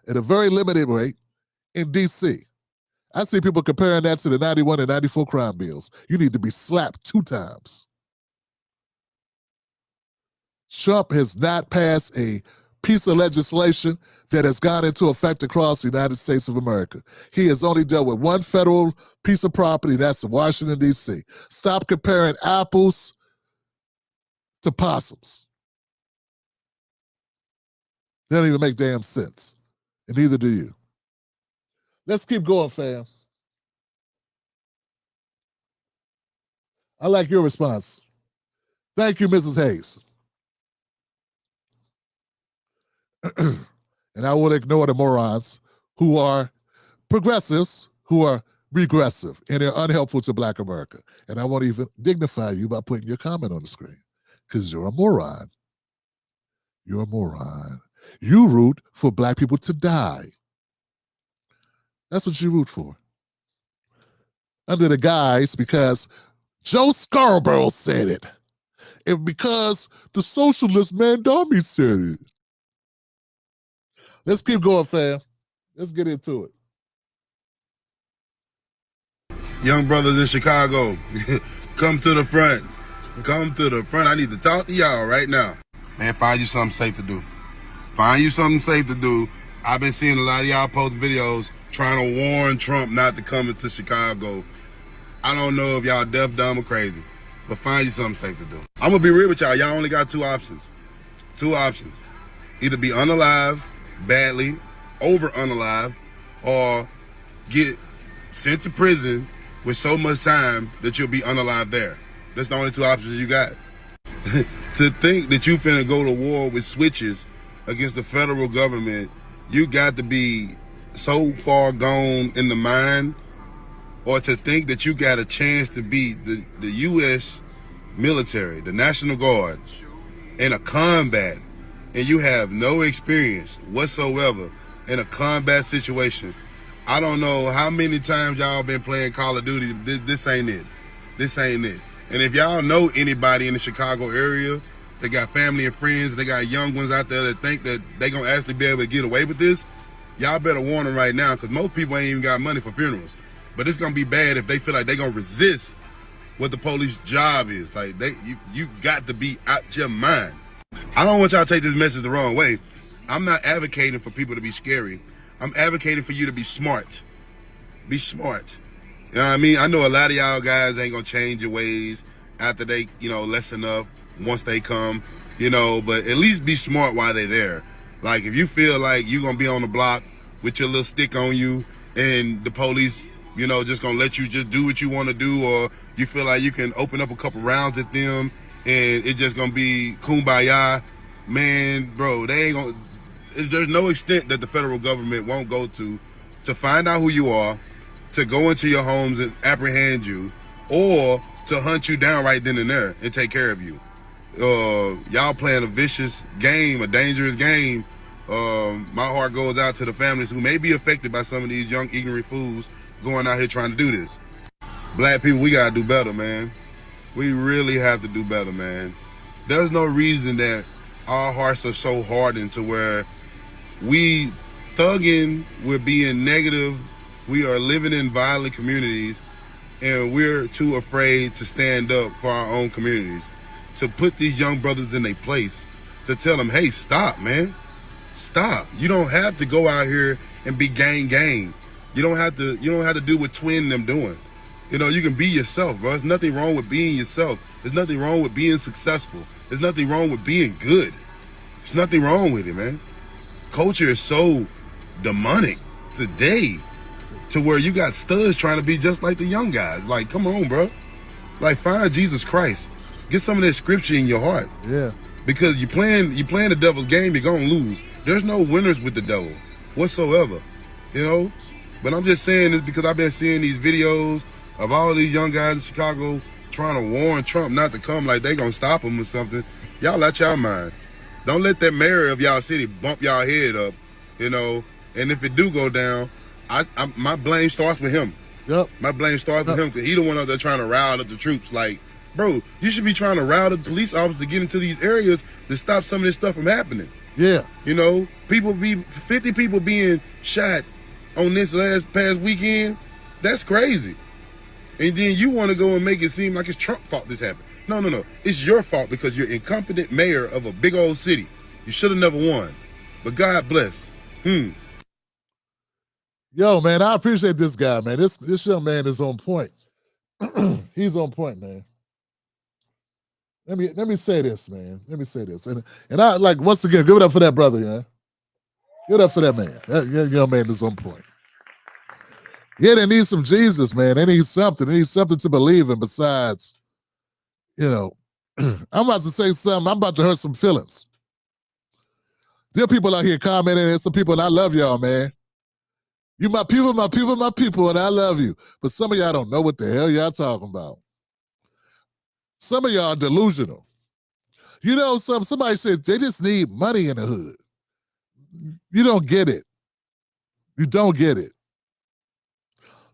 at a very limited rate in DC. I see people comparing that to the 91 and 94 crime bills. You need to be slapped 2 times. Trump has not passed a piece of legislation that has gone into effect across the United States of America. He has only dealt with one federal piece of property, that's in Washington, D.C. Stop comparing apples to possums. They don't even make damn sense. And neither do you. Let's keep going, fam. I like your response. Thank you, Mrs. Hayes. And I will ignore the morons who are progressives, who are regressive, and they're unhelpful to Black America. And I won't even dignify you by putting your comment on the screen, because you're a moron. You're a moron. You root for Black people to die. That's what you root for. Under the guise, because Joe Scarborough said it, and because the socialist Mandami said it. Let's keep going, fam. Let's get into it. Young brothers in Chicago, come to the front. Come to the front. I need to talk to y'all right now. Man, find you something safe to do. Find you something safe to do. I've been seeing a lot of y'all post videos trying to warn Trump not to come into Chicago. I don't know if y'all deaf, dumb, or crazy, but find you something safe to do. I'm going to be real with y'all. Y'all only got 2 options. 2 options. Either be unalive badly, over unalive, or get sent to prison with so much time that you'll be unalive there. That's the only 2 options you got. To think that you finna go to war with switches against the federal government, you got to be so far gone in the mind, or to think that you got a chance to beat the U.S. military, the National Guard, in a combat, and you have no experience whatsoever in a combat situation. I don't know how many times y'all been playing Call of Duty. This ain't it. This ain't it. And if y'all know anybody in the Chicago area, they got family and friends, they got young ones out there that think that they gonna actually be able to get away with this, y'all better warn them right now, because most people ain't even got money for funerals. But it's gonna be bad if they feel like they gonna resist what the police job is. Like, you got to be out your mind. I don't want y'all to take this message the wrong way. I'm not advocating for people to be scary. I'm advocating for you to be smart. Be smart. You know what I mean? I know a lot of y'all guys ain't gonna change your ways after they, lessen up once they come, but at least be smart while they're there. Like, if you feel like you're going to be on the block with your little stick on you and the police, you know, just going to let you just do what you want to do, or you feel like you can open up a couple rounds at them and it's just going to be kumbaya, man, bro, they ain't going to, there's no extent that the federal government won't go to find out who you are, to go into your homes and apprehend you, or to hunt you down right then and there and take care of you. Y'all playing a vicious game, a dangerous game. My heart goes out to the families who may be affected by some of these young, ignorant fools going out here trying to do this. Black people, we gotta do better, man. We really have to do better, man. There's no reason that our hearts are so hardened to where we thugging, we're being negative, we are living in violent communities, and we're too afraid to stand up for our own communities, to put these young brothers in their place, to tell them, hey, stop, man. Stop. You don't have to go out here and be gang. You don't have to do what Twin them doing. You know, you can be yourself, bro. There's nothing wrong with being yourself. There's nothing wrong with being successful. There's nothing wrong with being good. There's nothing wrong with it, man. Culture is so demonic today to where you got studs trying to be just like the young guys. Like, come on, bro. Like, find Jesus Christ. Get some of that scripture in your heart. Yeah. Because you playing the devil's game, you're gonna lose. There's no winners with the devil whatsoever. You know? But I'm just saying this because I've been seeing these videos of all these young guys in Chicago trying to warn Trump not to come, like they gonna stop him or something. Y'all out y'all mind. Don't let that mayor of y'all city bump y'all head up, you know. And if it do go down, my blame starts with him. Yep. My blame starts with him because he the one out there trying to rile up the troops. Like, bro, you should be trying to rile up the police officers to get into these areas to stop some of this stuff from happening. Yeah. You know, 50 people being shot on this past weekend. That's crazy. And then you want to go and make it seem like it's Trump's fault this happened. No. It's your fault because you're incompetent mayor of a big old city. You should have never won. But God bless. Yo, man, I appreciate this guy, man. This young man is on point. He's on point, man. Let me say this, man. Let me say this. And I, like, once again, give it up for that brother, man. Give it up for that man. That young man is on point. Yeah, they need some Jesus, man. They need something. They need something to believe in besides, you know, I'm about to say something. I'm about to hurt some feelings. There are people out here commenting, and some people, and I love y'all, man. You my people, and I love you. But some of y'all don't know what the hell y'all talking about. Some of y'all are delusional. You know, somebody says they just need money in the hood. You don't get it. You don't get it.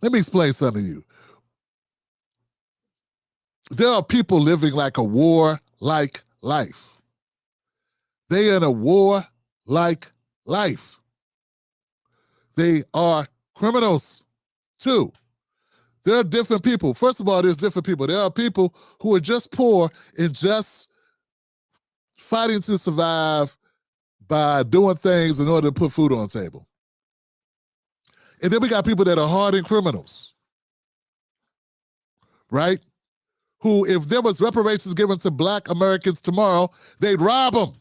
Let me explain something to you. There are people living like a war-like life. They are in a war-like life. They are criminals, too. There are different people. First of all, there's different people. There are people who are just poor and just fighting to survive by doing things in order to put food on the table. And then we got people that are hardened criminals, right? Who, if there was reparations given to Black Americans tomorrow, they'd rob them.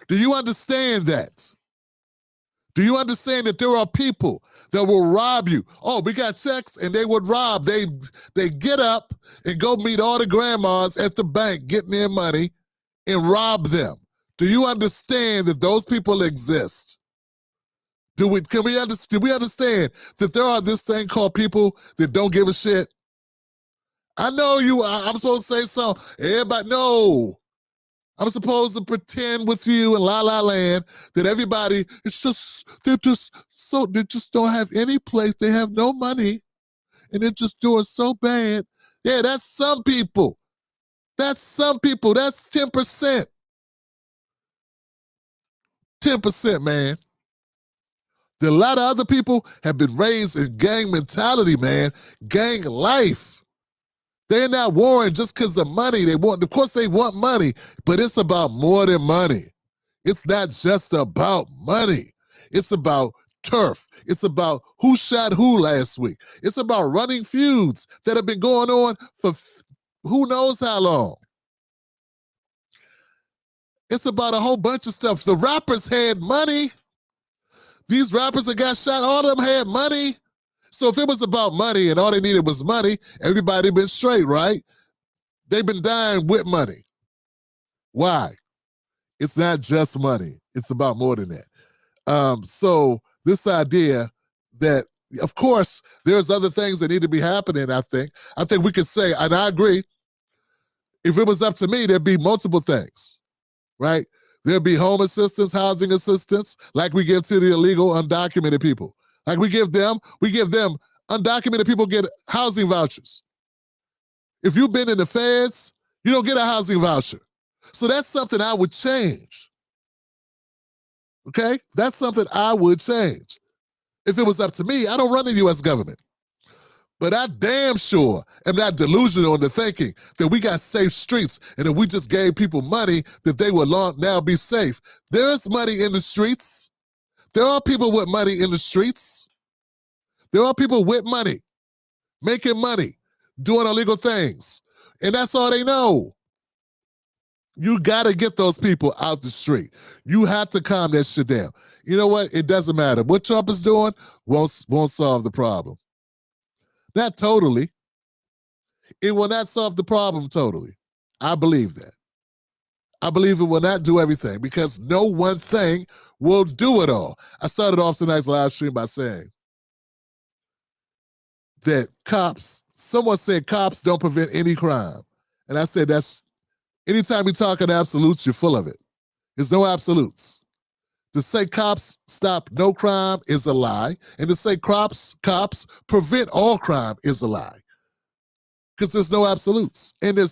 Do you understand that? Do you understand that there are people that will rob you? Oh, we got checks, and they would rob. They get up and go meet all the grandmas at the bank getting their money and rob them. Do you understand that those people exist? Do we understand that there are this thing called people that don't give a shit? I know I'm supposed to say something. Everybody, no. I'm supposed to pretend with you in La La Land that everybody, they just don't have any place. They have no money and they're just doing so bad. Yeah, that's some people. That's some people. That's 10%. 10%, man. A lot of other people have been raised in gang mentality, man. Gang life. They're not warring just because of money. Of course they want money, but it's about more than money. It's not just about money. It's about turf. It's about who shot who last week. It's about running feuds that have been going on for who knows how long. It's about a whole bunch of stuff. The rappers had money. These rappers that got shot, all of them had money. So if it was about money and all they needed was money, everybody been straight, right? They've been dying with money. Why? It's not just money. It's about more than that. So this idea that, of course, there's other things that need to be happening, I think. I think we could say, and I agree, if it was up to me, there'd be multiple things, right? There'd be home assistance, housing assistance, like we give to the illegal, undocumented people. Like we give them undocumented people get housing vouchers. If you've been in the feds, you don't get a housing voucher. So that's something I would change. Okay? That's something I would change. If it was up to me, I don't run the U.S. government. But I damn sure am not delusional into thinking that we got safe streets and if we just gave people money that they would now be safe. There is money in the streets. There are people with money in the streets. There are people with money, making money, doing illegal things. And that's all they know. You got to get those people out the street. You have to calm that shit down. You know what? It doesn't matter. What Trump is doing won't solve the problem. Not totally. It will not solve the problem totally. I believe that. I believe it will not do everything because no one thing will do it all. I started off tonight's live stream by saying that someone said cops don't prevent any crime. And I said anytime you talk in absolutes, you're full of it. There's no absolutes. To say cops stop no crime is a lie. And to say cops prevent all crime is a lie. Because there's no absolutes. And a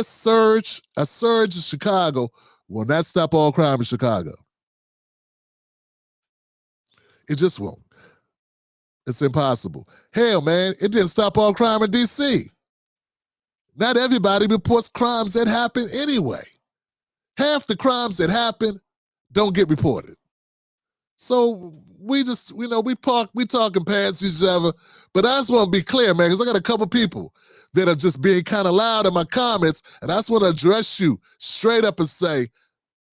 surge in Chicago will not stop all crime in Chicago. It just won't. It's impossible. Hell, man, it didn't stop all crime in D.C. Not everybody reports crimes that happen anyway. Half the crimes that happen don't get reported. So we just, we talking past each other, but I just want to be clear, man, because I got a couple people that are just being kind of loud in my comments, and I just want to address you straight up and say,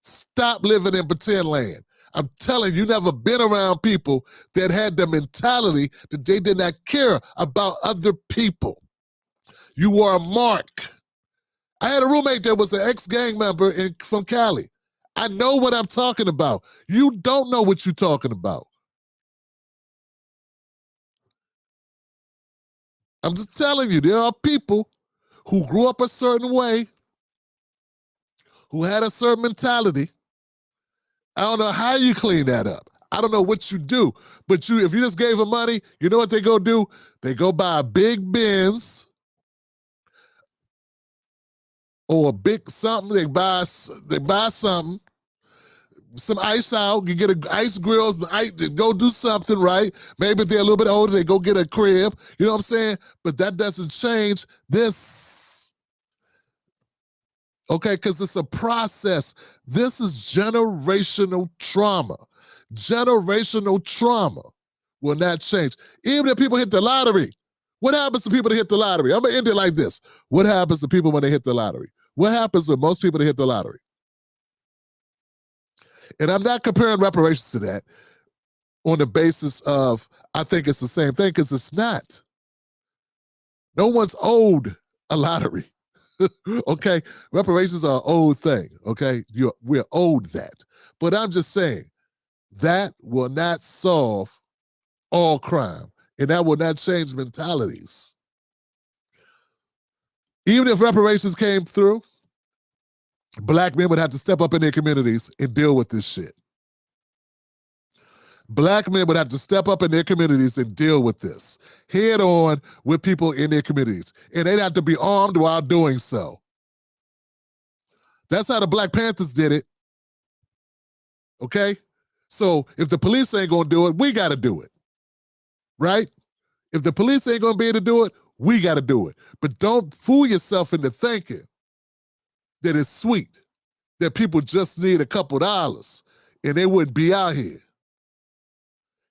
stop living in pretend land. I'm telling you, never been around people that had the mentality that they did not care about other people. You were a mark. I had a roommate that was an ex-gang member from Cali. I know what I'm talking about. You don't know what you're talking about. I'm just telling you, there are people who grew up a certain way, who had a certain mentality. I don't know how you clean that up. I don't know what you do. But if you just gave them money, you know what they go do? They go buy a big Benz or a big something. They buy something, some ice out. You get an ice grill, go do something, right? Maybe if they're a little bit older, they go get a crib. You know what I'm saying? But that doesn't change this. Okay, because it's a process. This is generational trauma. Generational trauma will not change. Even if people hit the lottery, what happens to people that hit the lottery? I'm going to end it like this. What happens to people when they hit the lottery? What happens with most people that hit the lottery? And I'm not comparing reparations to that on the basis of I think it's the same thing, because it's not. No one's owed a lottery. Okay, reparations are an old thing. Okay, we're owed that. But I'm just saying that will not solve all crime, and that will not change mentalities. Even if reparations came through, Black men would have to step up in their communities and deal with this shit. Black men would have to step up in their communities and deal with this head on with people in their communities, and they'd have to be armed while doing so. That's how the Black Panthers did it. Okay? So if the police ain't gonna do it, we gotta do it. Right? If the police ain't gonna be able to do it, we gotta do it. But don't fool yourself into thinking that it's sweet, that people just need a couple dollars and they wouldn't be out here.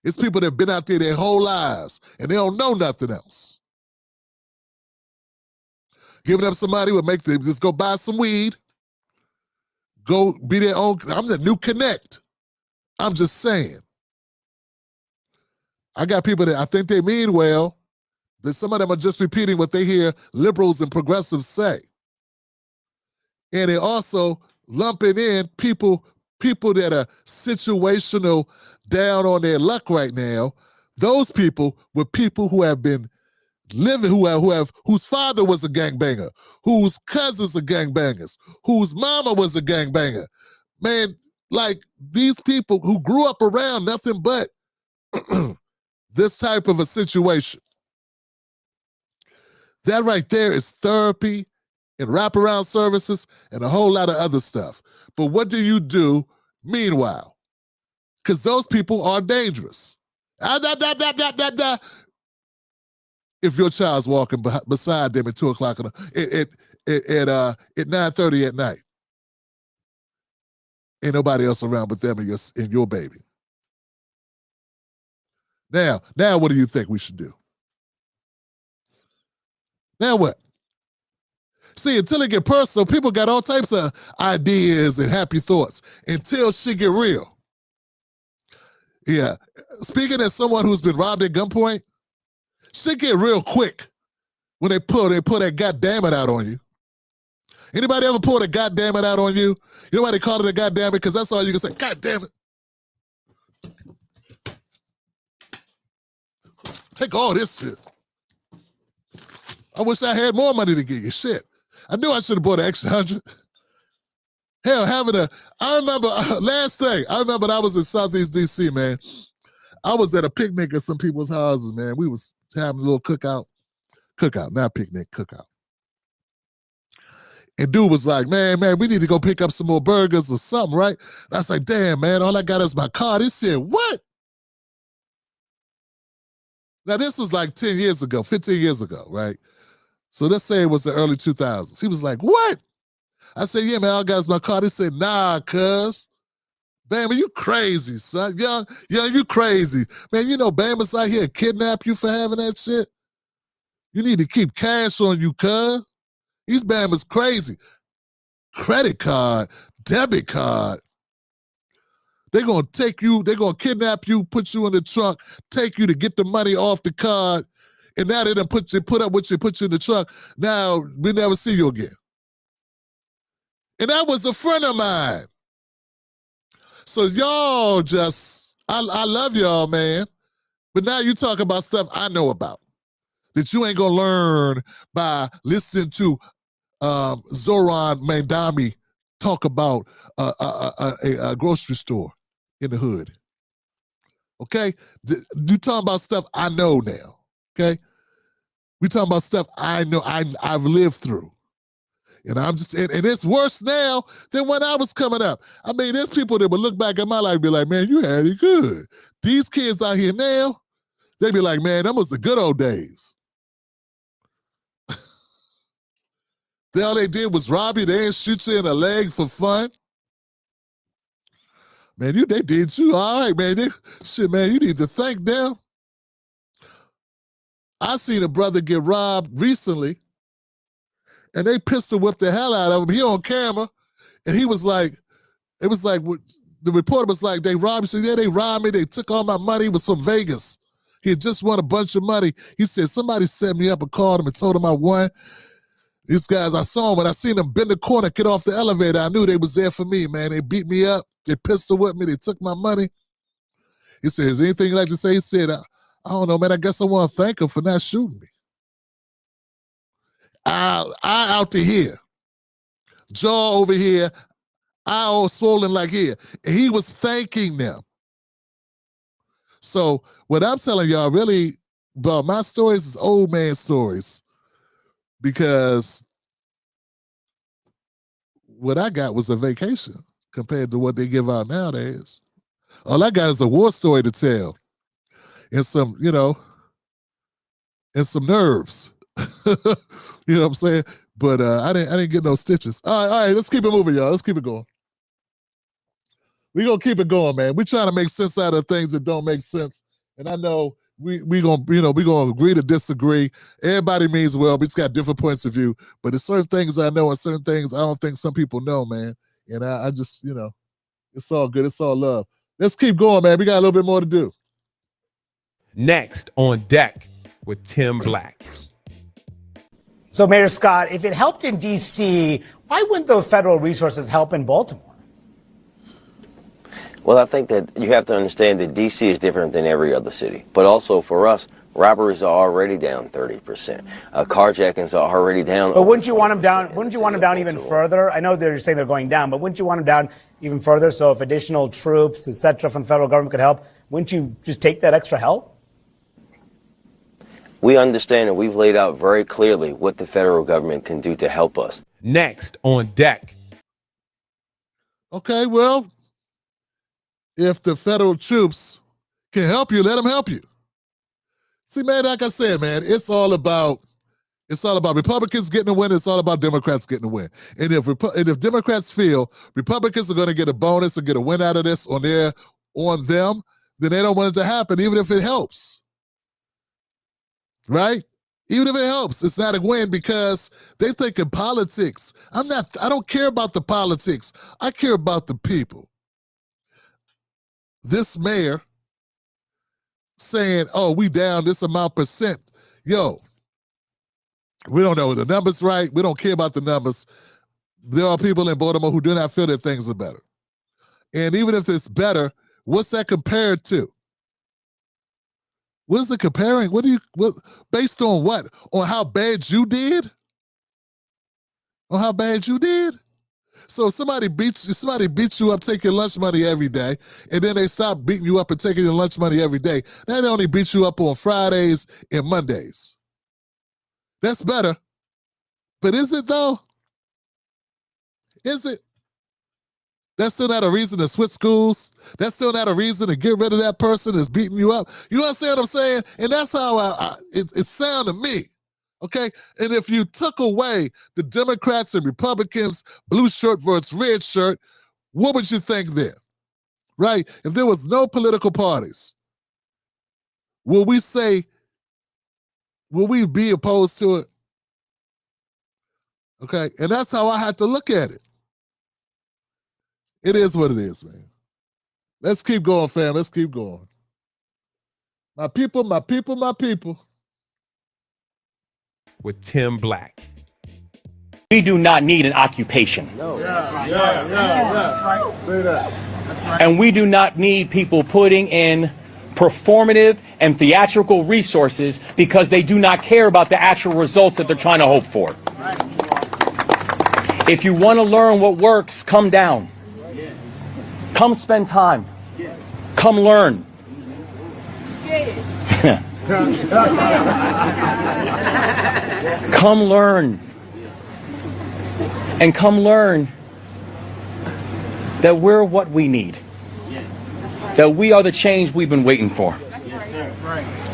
It's people that have been out there their whole lives and they don't know nothing else. Giving up somebody would make them just go buy some weed, go be their own. I'm the new Connect. I'm just saying. I got people that I think they mean well, but some of them are just repeating what they hear liberals and progressives say. And they're also lumping in people that are situational, down on their luck right now. Those people were people who have been living, whose father was a gangbanger, whose cousins are gangbangers, whose mama was a gangbanger. Man, like these people who grew up around nothing but this type of a situation. That right there is therapy and wraparound services and a whole lot of other stuff. But what do you do meanwhile? Because those people are dangerous. If your child's walking beside them at 2 o'clock at 9:30 at night, ain't nobody else around but them and your baby. Now, what do you think we should do? Now what? See, until it get personal, people got all types of ideas and happy thoughts until shit get real. Yeah. Speaking as someone who's been robbed at gunpoint, shit get real quick when they pull that goddammit out on you. Anybody ever pull a goddammit out on you? You know why they call it a goddammit? Because that's all you can say, goddammit. Take all this shit. I wish I had more money to give you. Shit. I knew I should have bought an extra 100. Hell, I remember, last thing, I remember I was in Southeast DC, man. I was at a picnic at some people's houses, man. We was having a little cookout, not picnic, cookout. And dude was like, man, we need to go pick up some more burgers or something, right? And I was like, damn, man, all I got is my card. He said, what? Now, this was like 10 years ago, 15 years ago, right? So let's say it was the early 2000s. He was like, what? I said, yeah, man, all I got is my card. He said, nah, cuz. Bama, you crazy, son. Young, you crazy. Man, you know Bama's out here kidnap you for having that shit? You need to keep cash on you, cuz. These Bama's crazy. Credit card, debit card. They're going to take you, they're going to kidnap you, put you in the trunk, take you to get the money off the card, and now they done put you in the trunk. Now, we never see you again. And that was a friend of mine. So y'all just, I love y'all, man. But now you talk about stuff I know about that you ain't gonna learn by listening to Zoran Mandami talk about a grocery store in the hood. Okay? You talking about stuff I know now. Okay? We talking about stuff I know, I've lived through. And I'm just, and it's worse now than when I was coming up. I mean, there's people that would look back at my life and be like, man, you had it good. These kids out here now, they be like, man, that was the good old days. All they did was rob you. They didn't shoot you in the leg for fun. Man, they did you all right, man. Shit, man, you need to thank them. I seen a brother get robbed recently, and they pistol whipped the hell out of him. He on camera, and he was like, it was like, the reporter was like, they robbed me. He said, yeah, they robbed me. They took all my money. He was from Vegas. He had just won a bunch of money. He said, somebody set me up and called him and told him I won. These guys, I saw them. When I seen them bend the corner, get off the elevator, I knew they was there for me, man. They beat me up. They pistol whipped me. They took my money. He said, is there anything you'd like to say? He said, I don't know, man. I guess I want to thank him for not shooting me. I out to here. Jaw over here. Eye all swollen like here. And he was thanking them. So what I'm telling y'all really about my stories is old man stories. Because what I got was a vacation compared to what they give out nowadays. All I got is a war story to tell. And some, and some nerves. You know what I'm saying? But I didn't get no stitches. All right, let's keep it moving, y'all. Let's keep it going. We're going to keep it going, man. We're trying to make sense out of things that don't make sense. And I know we're going to agree to disagree. Everybody means well. We just got different points of view. But there's certain things I know and certain things I don't think some people know, man. And I just, it's all good. It's all love. Let's keep going, man. We got a little bit more to do. Next on deck with Tim Black. So, Mayor Scott, if it helped in D.C., why wouldn't the federal resources help in Baltimore? Well, I think that you have to understand that D.C. is different than every other city. But also for us, robberies are already down 30%. Carjackings are already down. But wouldn't you want them down? Wouldn't you want them down even further? I know they're saying they're going down, but wouldn't you want them down even further? So if additional troops, et cetera, from the federal government could help, wouldn't you just take that extra help? We understand and we've laid out very clearly what the federal government can do to help us. Next on deck. Okay, well, if the federal troops can help you, let them help you. See, man, like I said, man, it's all about Republicans getting a win. It's all about Democrats getting a win. And if Democrats feel Republicans are going to get a bonus and get a win out of this on them, then they don't want it to happen, even if it helps. Right? Even if it helps, it's not a win because they think in politics. I don't care about the politics. I care about the people. This mayor saying, oh, we down this amount %. Yo, we don't know the numbers right. We don't care about the numbers. There are people in Baltimore who do not feel that things are better. And even if it's better, what's that compared to? What is it comparing? Based on what? On how bad you did? On how bad you did? So somebody beats you up, take your lunch money every day, and then they stop beating you up and taking your lunch money every day. Now they only beat you up on Fridays and Mondays. That's better. But is it though? Is it? That's still not a reason to switch schools. That's still not a reason to get rid of that person that's beating you up. You understand what I'm saying? And that's how it sounded to me. Okay? And if you took away the Democrats and Republicans, blue shirt versus red shirt, what would you think then? Right? If there was no political parties, will we be opposed to it? Okay? And that's how I had to look at it. It is what it is, man. Let's keep going, fam. Let's keep going. My people, my people, my people. With Tim Black. We do not need an occupation. Yeah. Say that. And we do not need people putting in performative and theatrical resources because they do not care about the actual results that they're trying to hope for. If you want to learn what works, come down. Come spend time. Come learn. Come learn. And come learn that we're what we need. That we are the change we've been waiting for.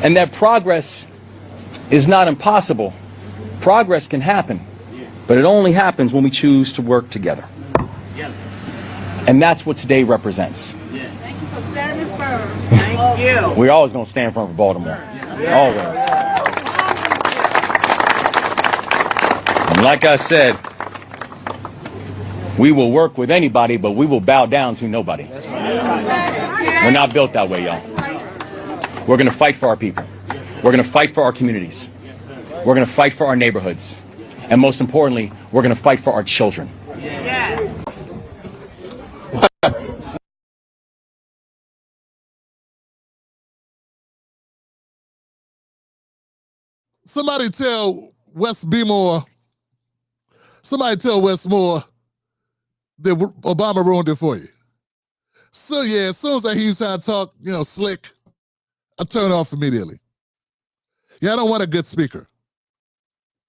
And that progress is not impossible. Progress can happen. But it only happens when we choose to work together. And that's what today represents. Thank you for standing firm. Thank you. We're always going to stand firm for Baltimore. Always. And like I said, we will work with anybody, but we will bow down to nobody. We're not built that way, y'all. We're going to fight for our people. We're going to fight for our communities. We're going to fight for our neighborhoods. And most importantly, we're going to fight for our children. Yes. Somebody tell BMoore that Obama ruined it for you. So yeah, as soon as I hear you trying to talk, slick, I turn off immediately. Yeah, I don't want a good speaker.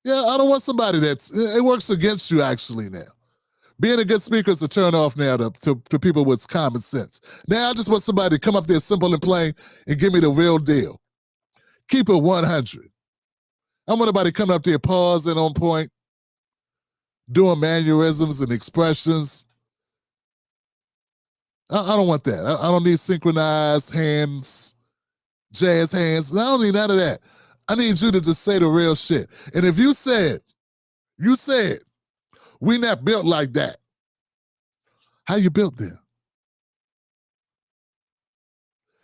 Yeah, I don't want somebody it works against you actually now. Being a good speaker is a turn off now to people with common sense. Now I just want somebody to come up there simple and plain and give me the real deal. Keep it 100. I want nobody coming up there pausing on point, doing mannerisms and expressions. I don't want that. I don't need synchronized hands, jazz hands. I don't need none of that. I need you to just say the real shit. And if you said, we not built like that, How you built then?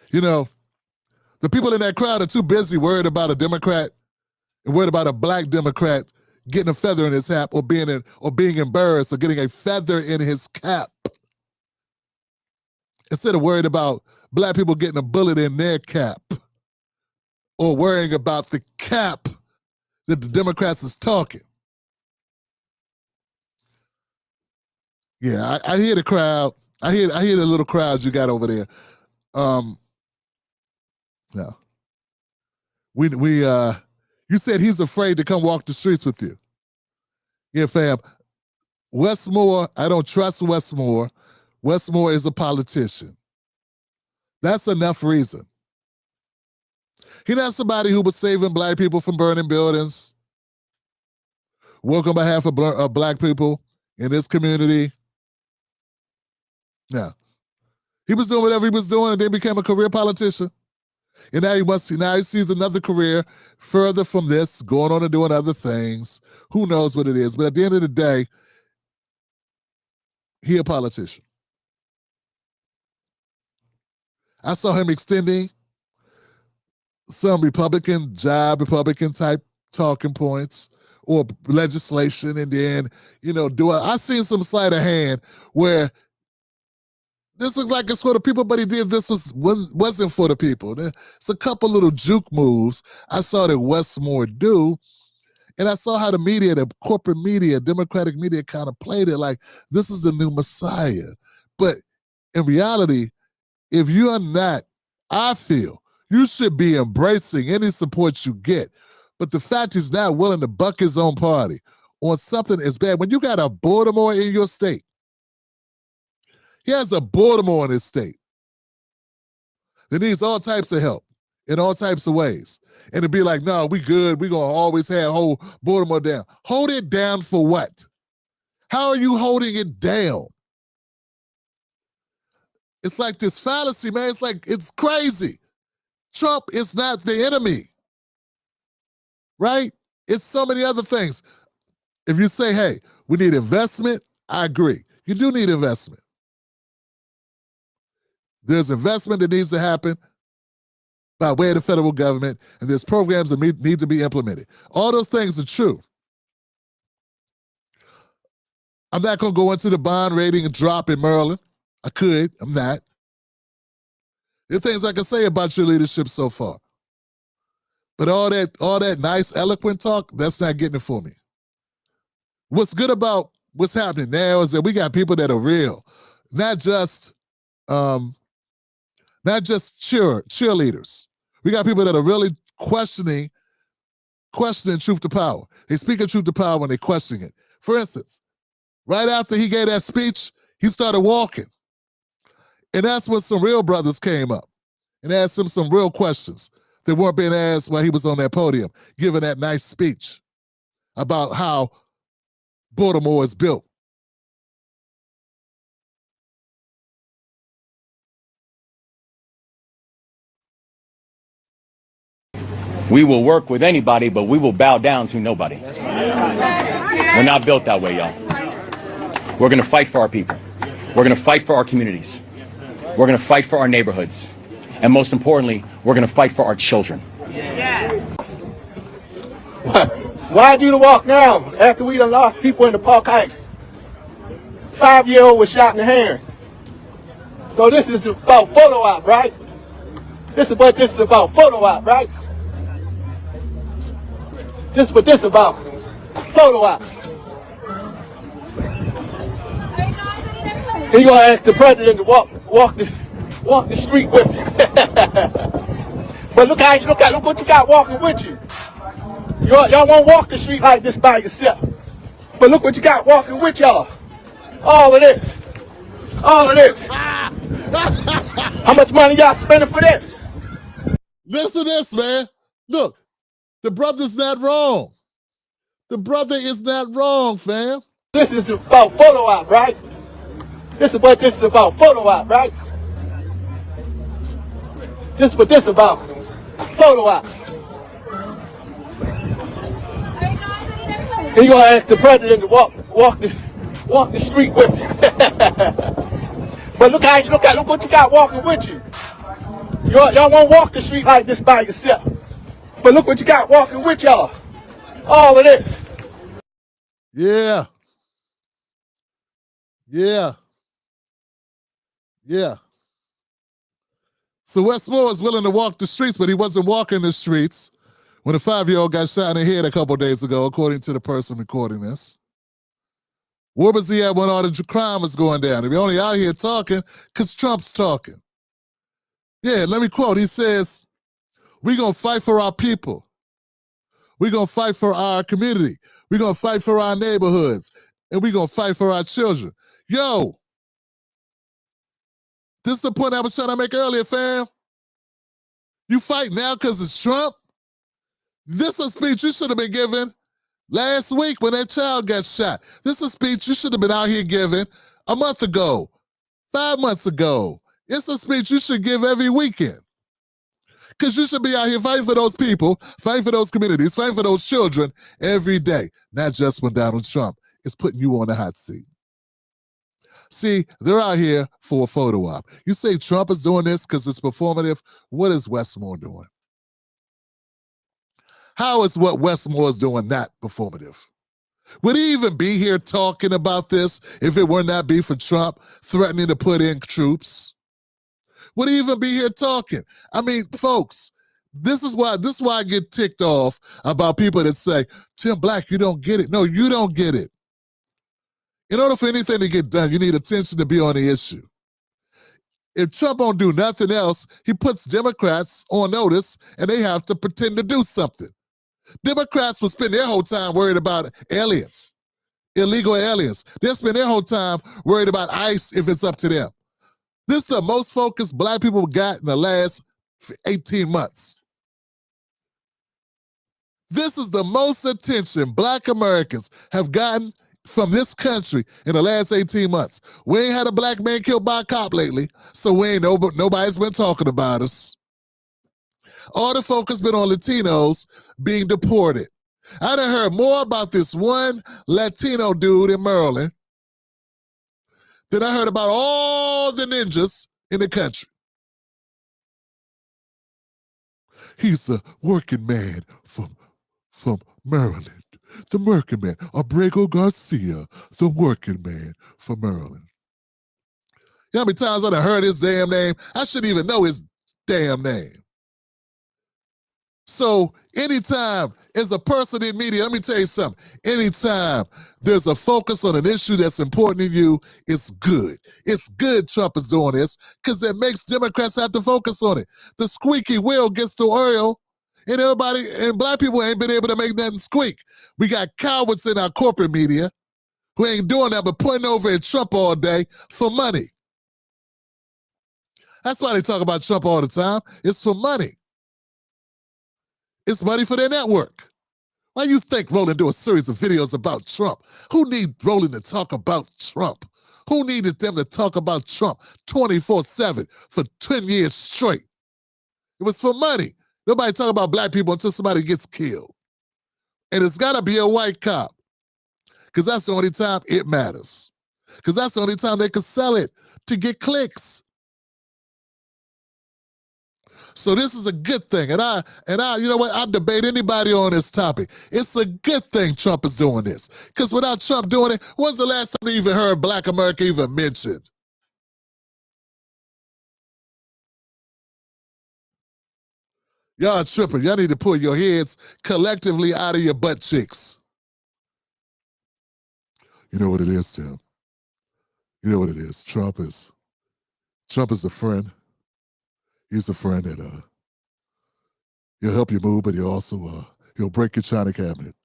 You know, the people in that crowd are too busy worried about a Democrat and worried about a black Democrat getting a feather in his hat or being embarrassed or getting a feather in his cap. Instead of worried about black people getting a bullet in their cap or worrying about the cap that the Democrats is talking. Yeah, I hear the crowd. I hear the little crowd you got over there. No. You said he's afraid to come walk the streets with you. Yeah, fam. Wes Moore, I don't trust Wes Moore. Wes Moore is a politician. That's enough reason. He's not somebody who was saving black people from burning buildings, work on behalf of black people in this community. No. He was doing whatever he was doing and then became a career politician. And now he sees another career further from this, going on and doing other things. Who knows what it is? But at the end of the day, he a politician. I saw him extending some Republican type talking points or legislation, and then, I seen some sleight of hand where this looks like it's for the people, but he did this wasn't for the people. It's a couple little juke moves I saw that Wes Moore do, and I saw how the media, the corporate media, Democratic media kind of played it like this is the new Messiah. But in reality, if you are not, I feel you should be embracing any support you get. But the fact he's not willing to buck his own party on something as bad, when you got a Baltimore in your state, he has a Baltimore in his state that needs all types of help in all types of ways. And to be like, no, we good. We're going to always hold Baltimore down. Hold it down for what? How are you holding it down? It's like this fallacy, man. It's crazy. Trump is not the enemy, right? It's so many other things. If you say, hey, we need investment, I agree. You do need investment. There's investment that needs to happen by way of the federal government, and there's programs that need to be implemented. All those things are true. I'm not going to go into the bond rating and drop in Maryland. I could. I'm not. There's things I can say about your leadership so far. But all that nice, eloquent talk, that's not getting it for me. What's good about what's happening now is that we got people that are real, not just cheerleaders. We got people that are really questioning truth to power. They speak of truth to power when they're questioning it. For instance, right after he gave that speech, he started walking. And that's when some real brothers came up and asked him some real questions that weren't being asked while he was on that podium, giving that nice speech about how Baltimore is built. We will work with anybody, but we will bow down to nobody. We're not built that way, y'all. We're going to fight for our people. We're going to fight for our communities. We're going to fight for our neighborhoods. And most importantly, we're going to fight for our children. Why'd you walk now after we done lost people in the Park Heights? 5-year-old was shot in the hand. So this is about photo op, right? This is what this is about, photo op, right? This is what this is about, photo op. And you're gonna ask the president to walk the street with you. But look what you got walking with you. Y'all won't walk the street like this by yourself. But look what you got walking with y'all. All of this. All of this. How much money y'all spending for this? Listen to this, man. Look, the brother's not wrong. The brother is not wrong, fam. This is about photo op, right? This is what this is about, photo op, right? This is what this is about, photo op. And you're gonna ask the president to walk the street with you. But look what you got walking with you. Y'all won't walk the street like this by yourself. But look what you got walking with y'all. All of this. Yeah. Yeah. Yeah. So Wes Moore is willing to walk the streets, but he wasn't walking the streets when a 5-year-old got shot in the head a couple days ago, according to the person recording this. Where was he at when all the crime was going down? He only out here talking because Trump's talking. Yeah, let me quote. He says, we're going to fight for our people. We're going to fight for our community. We're going to fight for our neighborhoods. And we're going to fight for our children. Yo, this is the point I was trying to make earlier, fam. You fight now because it's Trump? This is a speech you should have been giving last week when that child got shot. This is a speech you should have been out here giving a month ago, 5 months ago. It's a speech you should give every weekend. Because you should be out here fighting for those people, fighting for those communities, fighting for those children every day, not just when Donald Trump is putting you on the hot seat. See, they're out here for a photo op. You say Trump is doing this because it's performative. What is Wes Moore doing? How is what Wes Moore is doing not performative? Would he even be here talking about this if it were not be for Trump threatening to put in troops? Would he even be here talking? I mean, folks, this is why I get ticked off about people that say, Tim Black, you don't get it. No, you don't get it. In order for anything to get done, you need attention to be on the issue. If Trump don't do nothing else, he puts Democrats on notice and they have to pretend to do something. Democrats will spend their whole time worried about aliens, illegal aliens. They'll spend their whole time worried about ICE if it's up to them. This is the most focused black people got in the last 18 months. This is the most attention black Americans have gotten from this country in the last 18 months. We ain't had a black man killed by a cop lately, so nobody's been talking about us. All the focus been on Latinos being deported. I done heard more about this one Latino dude in Maryland than I heard about all the ninjas in the country. He's a working man from Maryland. The working man, Abrego Garcia, the working man from Maryland. You know how many times I done heard his damn name? I shouldn't even know his damn name. So anytime as a person in media, let me tell you something. Anytime there's a focus on an issue that's important to you, it's good. It's good Trump is doing this because it makes Democrats have to focus on it. The squeaky wheel gets the oil, and everybody and black people ain't been able to make nothing squeak. We got cowards in our corporate media who ain't doing that but pointing over at Trump all day for money. That's why they talk about Trump all the time. It's for money. It's money for their network. Why you think Roland do a series of videos about Trump? Who need Roland to talk about Trump? Who needed them to talk about Trump 24/7 for 10 years straight? It was for money. Nobody talk about black people until somebody gets killed. And it's got to be a white cop because that's the only time it matters. Because that's the only time they can sell it to get clicks. So this is a good thing. And I, you know what? I debate anybody on this topic. It's a good thing Trump is doing this. Because without Trump doing it, when's the last time you even heard Black America even mentioned? Y'all tripping. Y'all need to pull your heads collectively out of your butt cheeks. You know what it is, Tim? You know what it is. Trump is a friend. He's a friend that he'll help you move, but he'll break your china cabinet.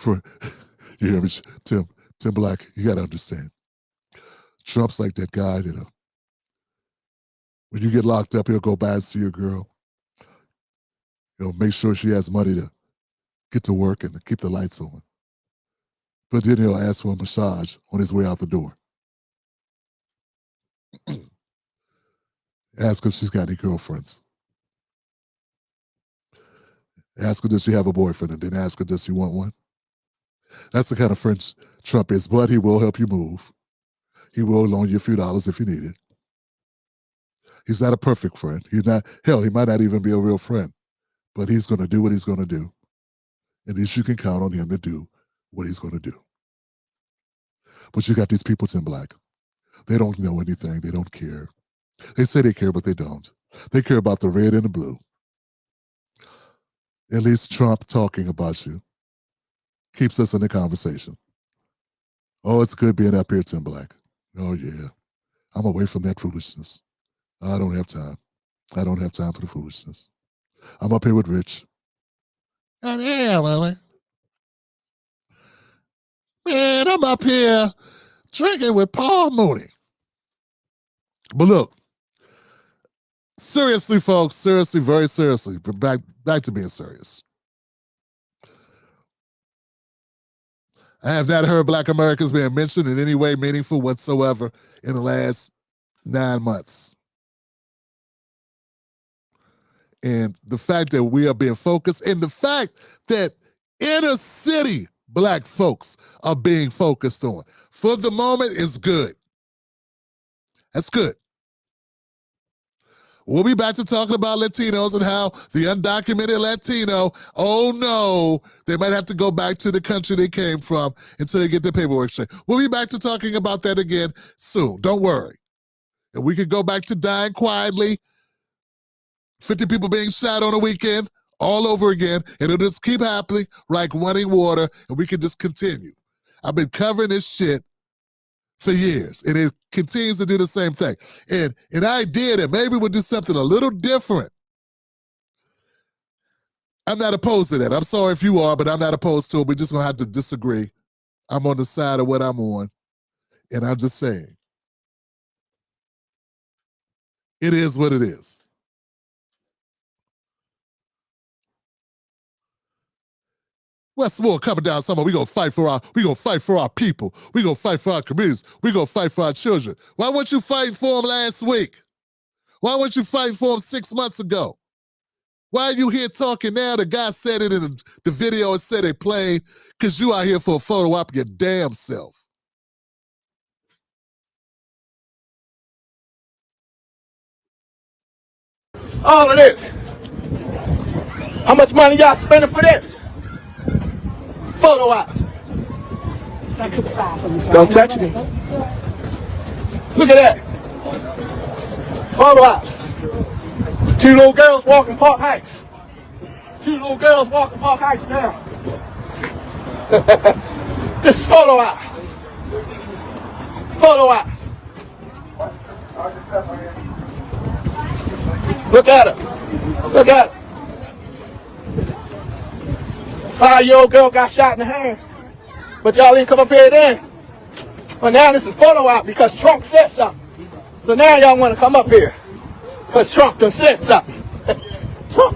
You hear me, Tim Black? You gotta understand. Trump's like that guy that when you get locked up, he'll go by and see your girl. He'll make sure she has money to get to work and to keep the lights on. But then he'll ask for a massage on his way out the door. Ask her if she's got any girlfriends. Ask her, does she have a boyfriend? And then ask her, does she want one? That's the kind of friend Trump is, but he will help you move. He will loan you a few dollars if you need it. He's not a perfect friend. He's not, hell, he might not even be a real friend, but he's going to do what he's going to do. And at least you can count on him to do what he's going to do. But you got these people in black. They don't know anything. They don't care. They say they care, but they don't. They care about the red and the blue. At least Trump talking about you keeps us in the conversation. Oh, it's good being up here, Tim Black. Oh, yeah. I'm away from that foolishness. I don't have time. I don't have time for the foolishness. I'm up here with Rich. And yeah, Lily. Man, I'm up here drinking with Paul Mooney. But look, seriously, folks, seriously, very seriously, back to being serious. I have not heard Black Americans being mentioned in any way meaningful whatsoever in the last 9 months. And the fact that we are being focused, and the fact that inner city Black folks are being focused on, for the moment, is good. That's good. We'll be back to talking about Latinos and how the undocumented Latino, oh no, they might have to go back to the country they came from until they get their paperwork straight. We'll be back to talking about that again soon. Don't worry. And we could go back to dying quietly, 50 people being shot on a weekend, all over again, and it'll just keep happening like running water, and we can just continue. I've been covering this shit for years, and it continues to do the same thing. And an idea that maybe we'll do something a little different. I'm not opposed to that. I'm sorry if you are, but I'm not opposed to it. We're just going to have to disagree. I'm on the side of what I'm on, and I'm just saying, it is what it is. Westmore coming down summer. We're gonna fight for our people. We're gonna fight for our communities. We're gonna fight for our children. Why weren't you fighting for them last week? Why weren't you fighting for them 6 months ago? Why are you here talking now? The guy said it in the video and said they played because you out here for a photo op of your damn self. All of this. How much money y'all spending for this? Photo ops. Don't touch me. Look at that. Photo ops. 2 little girls walking Park Heights. 2 little girls walking Park Heights now. This is photo op. Photo op. Look at her. Look at her. 5-year-old girl got shot in the hand. But y'all didn't come up here then. But now this is photo op because Trump said something. So now y'all want to come up here. Because Trump done said something. Trump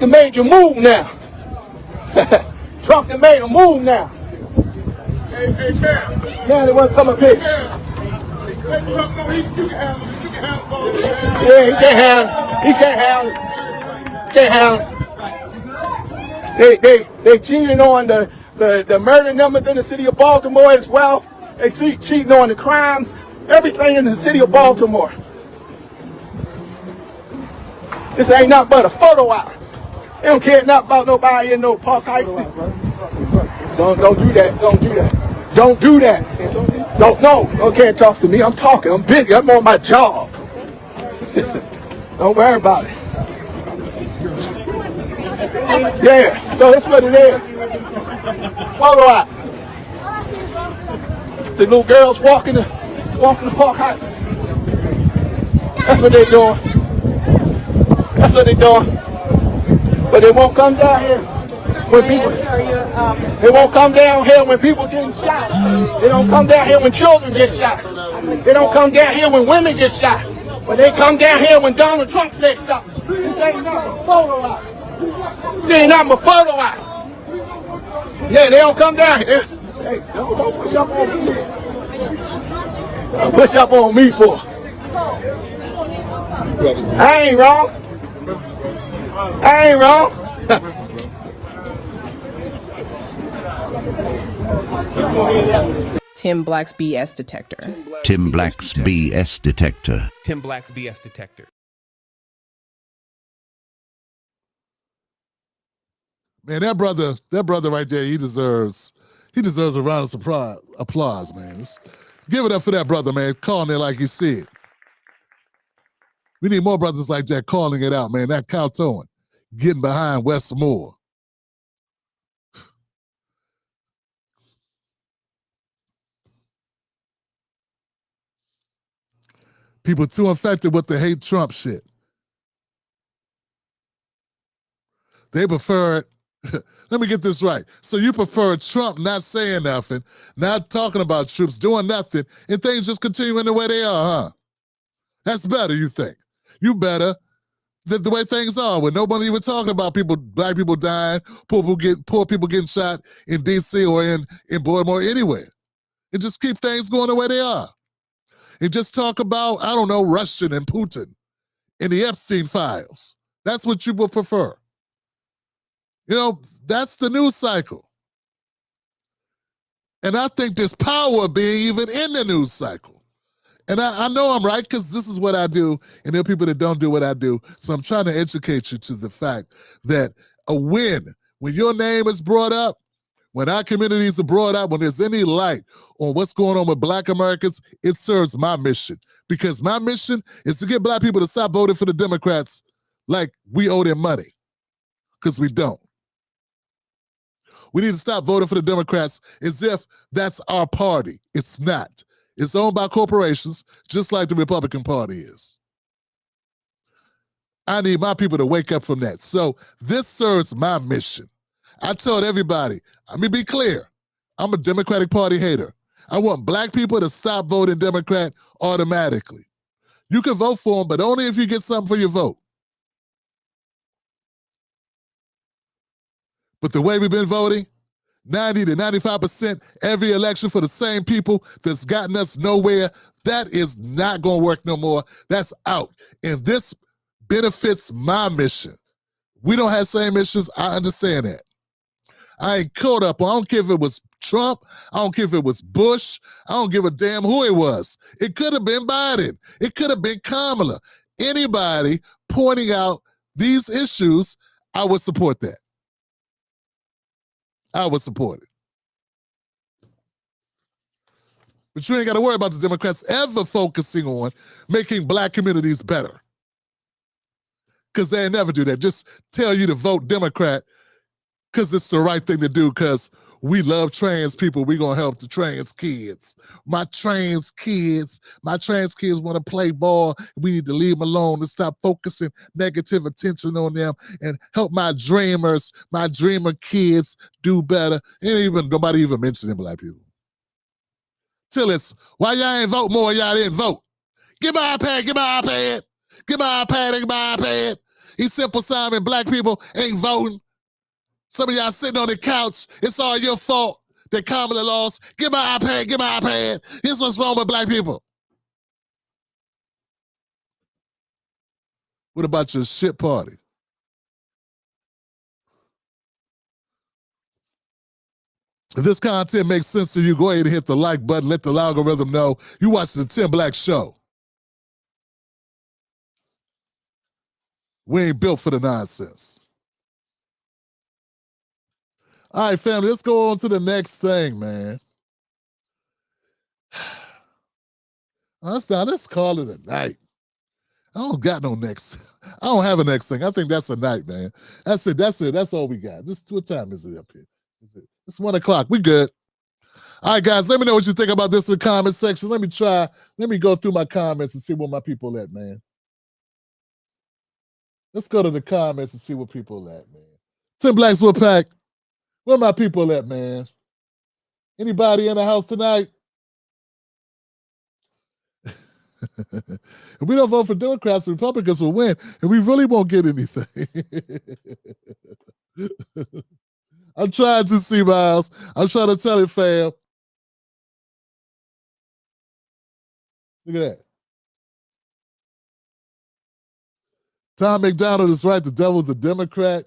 done made you move now. Trump done made a move now. Hey, man. Now they want to come up here. Yeah, he can't handle it. He can't handle it. He can't handle it. They cheating on the murder numbers in the city of Baltimore as well. They cheating on the crimes, everything in the city of Baltimore. This ain't nothing but a photo op. They don't care nothing about nobody in no Park Heights. Don't do that. Don't do that. Don't do that. You can't talk to me. I'm talking. I'm busy. I'm on my job. Don't worry about it. Yeah, so that's what it is. Photo op. The little girls walking the Park Heights. That's what they're doing. That's what they're doing. But they won't come down here when people. They won't come down here when people getting shot. They don't come down here when children get shot. They don't come down here when women get shot. But they come down here when Donald Trump says something. This ain't nothing but photo op. This ain't nothing but photo op. Yeah, they don't come down here. Hey, don't push up on me. Don't push up on me for. I ain't wrong. I ain't wrong. Tim Black's BS detector. Tim Black's BS detector. Tim Black's BS detector. Man, that brother right there, he deserves a round of applause, man. Give it up for that brother, man, calling it like he said. We need more brothers like that calling it out, man. That kowtowing, getting behind Wes Moore. People too infected with the hate Trump shit. They prefer it. Let me get this right. So you prefer Trump not saying nothing, not talking about troops, doing nothing, and things just continuing the way they are, huh? That's better, you think. You better than the way things are, when nobody even talking about people, black people dying, poor people getting shot in D.C. or in Baltimore, anywhere. And just keep things going the way they are. And just talk about, I don't know, Russian and Putin and the Epstein files. That's what you would prefer. You know, that's the news cycle. And I think there's power being even in the news cycle. And I know I'm right because this is what I do, and there are people that don't do what I do. So I'm trying to educate you to the fact that a win, when your name is brought up, when our communities are brought up, when there's any light on what's going on with black Americans, it serves my mission. Because my mission is to get black people to stop voting for the Democrats like we owe them money. Because we don't. We need to stop voting for the Democrats as if that's our party. It's not. It's owned by corporations, just like the Republican Party is. I need my people to wake up from that. So this serves my mission. I told everybody, let me be clear, I'm a Democratic Party hater. I want black people to stop voting Democrat automatically. You can vote for them, but only if you get something for your vote. But the way we've been voting, 90 to 95% every election for the same people that's gotten us nowhere, that is not going to work no more. That's out. And this benefits my mission. We don't have the same missions. I understand that. I ain't caught up. I don't care if it was Trump. I don't care if it was Bush. I don't give a damn who it was. It could have been Biden. It could have been Kamala. Anybody pointing out these issues, I would support that. I would support it. But you ain't got to worry about the Democrats ever focusing on making black communities better. Because they never do that. Just tell you to vote Democrat because it's the right thing to do, because we love trans people. We're going to help the trans kids. My trans kids want to play ball. We need to leave them alone and stop focusing negative attention on them and help my dreamers, my dreamer kids do better. And nobody even mentioning black people. Till it's, why y'all ain't vote more? Y'all didn't vote. Give my iPad, give my iPad. Give my iPad, give my iPad. He's Simple Simon, black people ain't voting. Some of y'all sitting on the couch, it's all your fault that Kamala lost. Give my iPad, give my iPad. Here's what's wrong with black people. What about your shit party? If this content makes sense to you, go ahead and hit the like button. Let the algorithm know you watch the Tim Black Show. We ain't built for the nonsense. All right, family, let's go on to the next thing, man. Let's call it a night. I don't got no next. I don't have a next thing. I think that's a night, man. That's it. That's all we got. What time is it up here? It's 1 o'clock. We good. All right, guys, let me know what you think about this in the comment section. Let me go through my comments and see where my people at, man. Let's go to the comments and see where people at, man. Tim Black's Woodpack. Where my people at, man? Anybody in the house tonight? If we don't vote for Democrats, the Republicans will win, and we really won't get anything. I'm trying to see, Miles. I'm trying to tell you, fam. Look at that. Tom McDonald is right. The devil's a Democrat.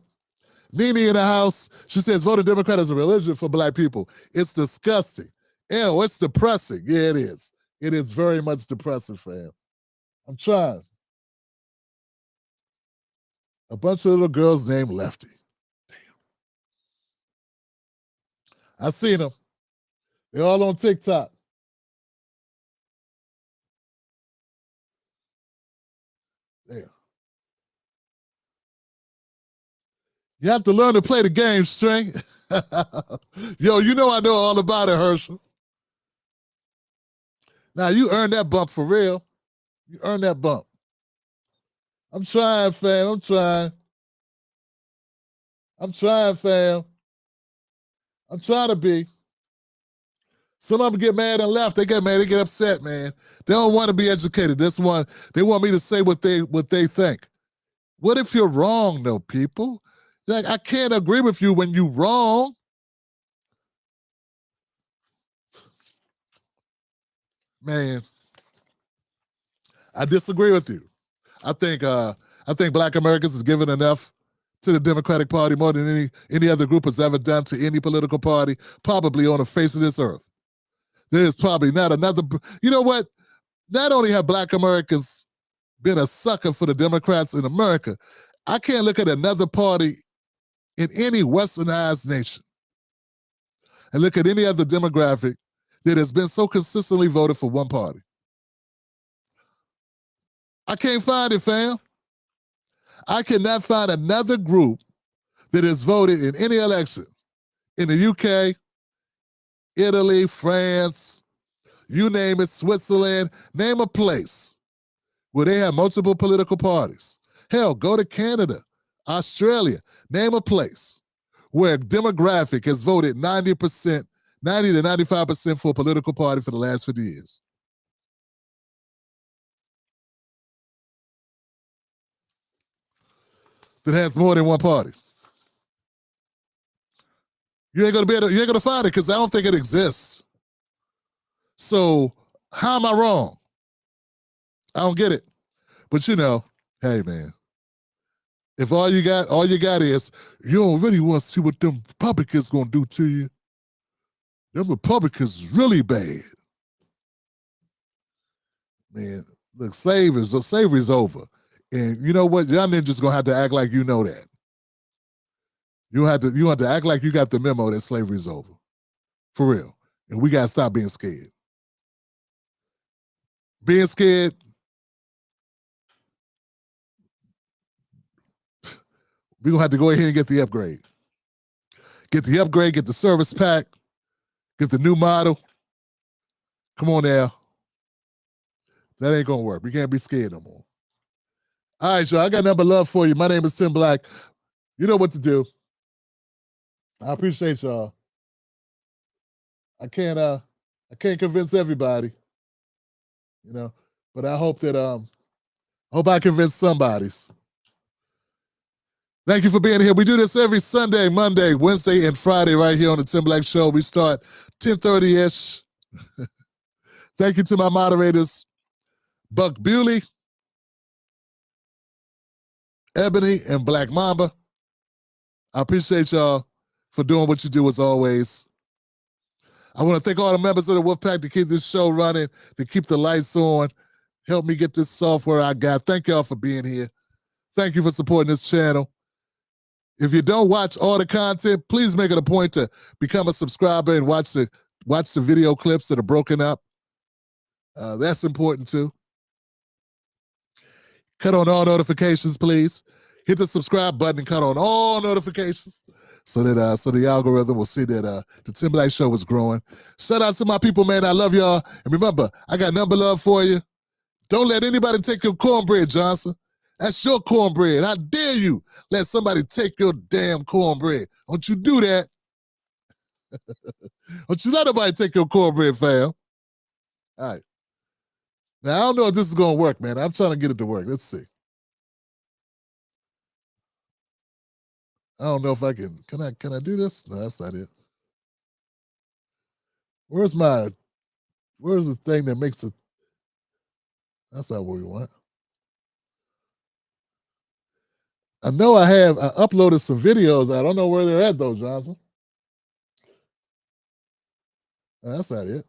Nene in the house, she says voting Democrat is a religion for black people. It's disgusting. Ew, it's depressing. Yeah, it is. It is very much depressing, fam. I'm trying. A bunch of little girls named Lefty. Damn. I seen them. They're all on TikTok. Damn. You have to learn to play the game, String. Yo, you know I know all about it, Herschel. Now, you earned that bump for real. You earned that bump. I'm trying, fam. I'm trying. I'm trying, fam. I'm trying to be. Some of them get mad and left. They get mad. They get upset, man. They don't want to be educated. This one, they want me to say what they think. What if you're wrong, though, people? Like, I can't agree with you when you're wrong. Man, I disagree with you. I think Black Americans has given enough to the Democratic Party more than any other group has ever done to any political party, probably on the face of this earth. There's probably not another. You know what? Not only have Black Americans been a sucker for the Democrats in America, I can't look at another party in any westernized nation and look at any other demographic that has been so consistently voted for one party. I can't find it, fam. I cannot find another group that has voted in any election in the UK, Italy, France, you name it, Switzerland, name a place where they have multiple political parties. Hell, go to Canada, Australia, name a place where a demographic has voted 90% to 95% for a political party for the last 50 years. That has more than one party. You ain't gonna find it because I don't think it exists. So how am I wrong? I don't get it. But you know, hey man, if all you got is you don't really want to see what them Republicans gonna do to you. Them Republicans is really bad. Man, look, slavery's over. And you know what? Y'all ninjas gonna have to act like you know that. You have to act like you got the memo that slavery's over. For real. And we gotta stop being scared. Being scared, we're gonna have to go ahead and get the upgrade. Get the upgrade, get the service pack, get the new model. Come on now. That ain't gonna work. We can't be scared no more. All right, y'all. I got nothing but love for you. My name is Tim Black. You know what to do. I appreciate y'all. I can't convince everybody, you know, but I hope that I hope I convince somebody's. Thank you for being here. We do this every Sunday, Monday, Wednesday, and Friday right here on the Tim Black Show. We start 10:30-ish. Thank you to my moderators, Buck Bewley, Ebony, and Black Mamba. I appreciate y'all for doing what you do as always. I want to thank all the members of the Wolfpack to keep this show running, to keep the lights on, help me get this software I got. Thank y'all for being here. Thank you for supporting this channel. If you don't watch all the content, please make it a point to become a subscriber and watch the video clips that are broken up. That's important too. Cut on all notifications, please. Hit the subscribe button and cut on all notifications so that the algorithm will see that the Tim Black Show is growing. Shout out to my people, man. I love y'all. And remember, I got number love for you. Don't let anybody take your cornbread, Johnson. That's your cornbread. How dare you let somebody take your damn cornbread? Don't you do that. Don't you let nobody take your cornbread, fam. All right. Now, I don't know if this is going to work, man. I'm trying to get it to work. Let's see. I don't know if I can. Can I do this? No, that's not it. Where's the thing that makes it? That's not what we want. I know I uploaded some videos. I don't know where they're at though, Johnson. That's not it.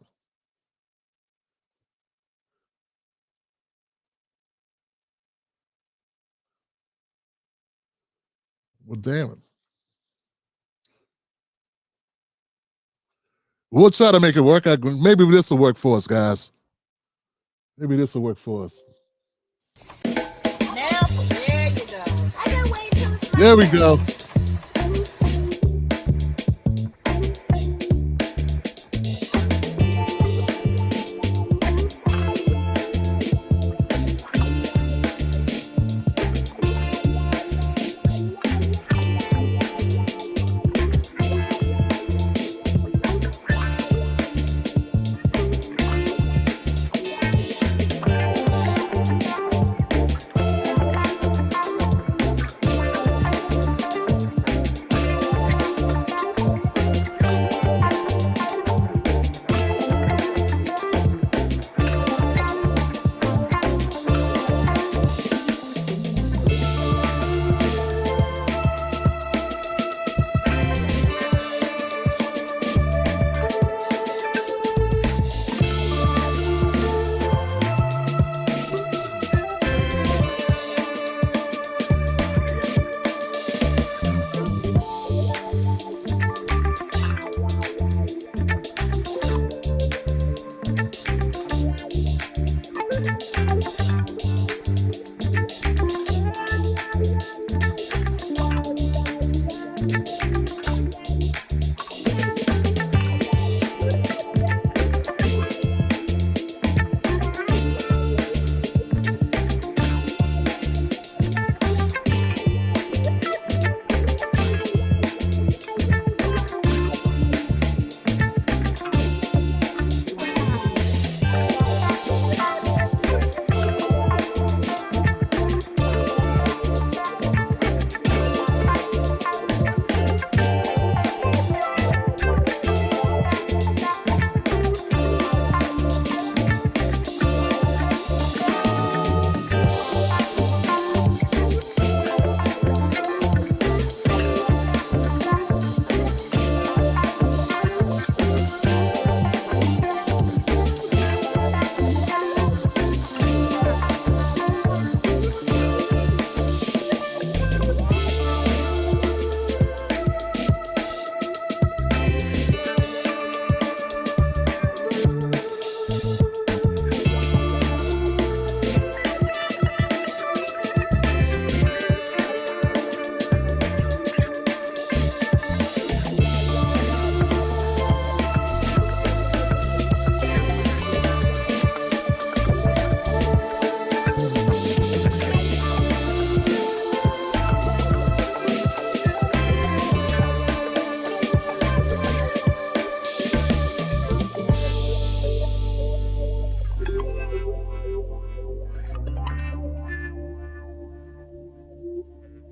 Well, damn it. We'll try to make it work. Maybe this will work for us, guys. Maybe this will work for us. Now, there you go. There we go.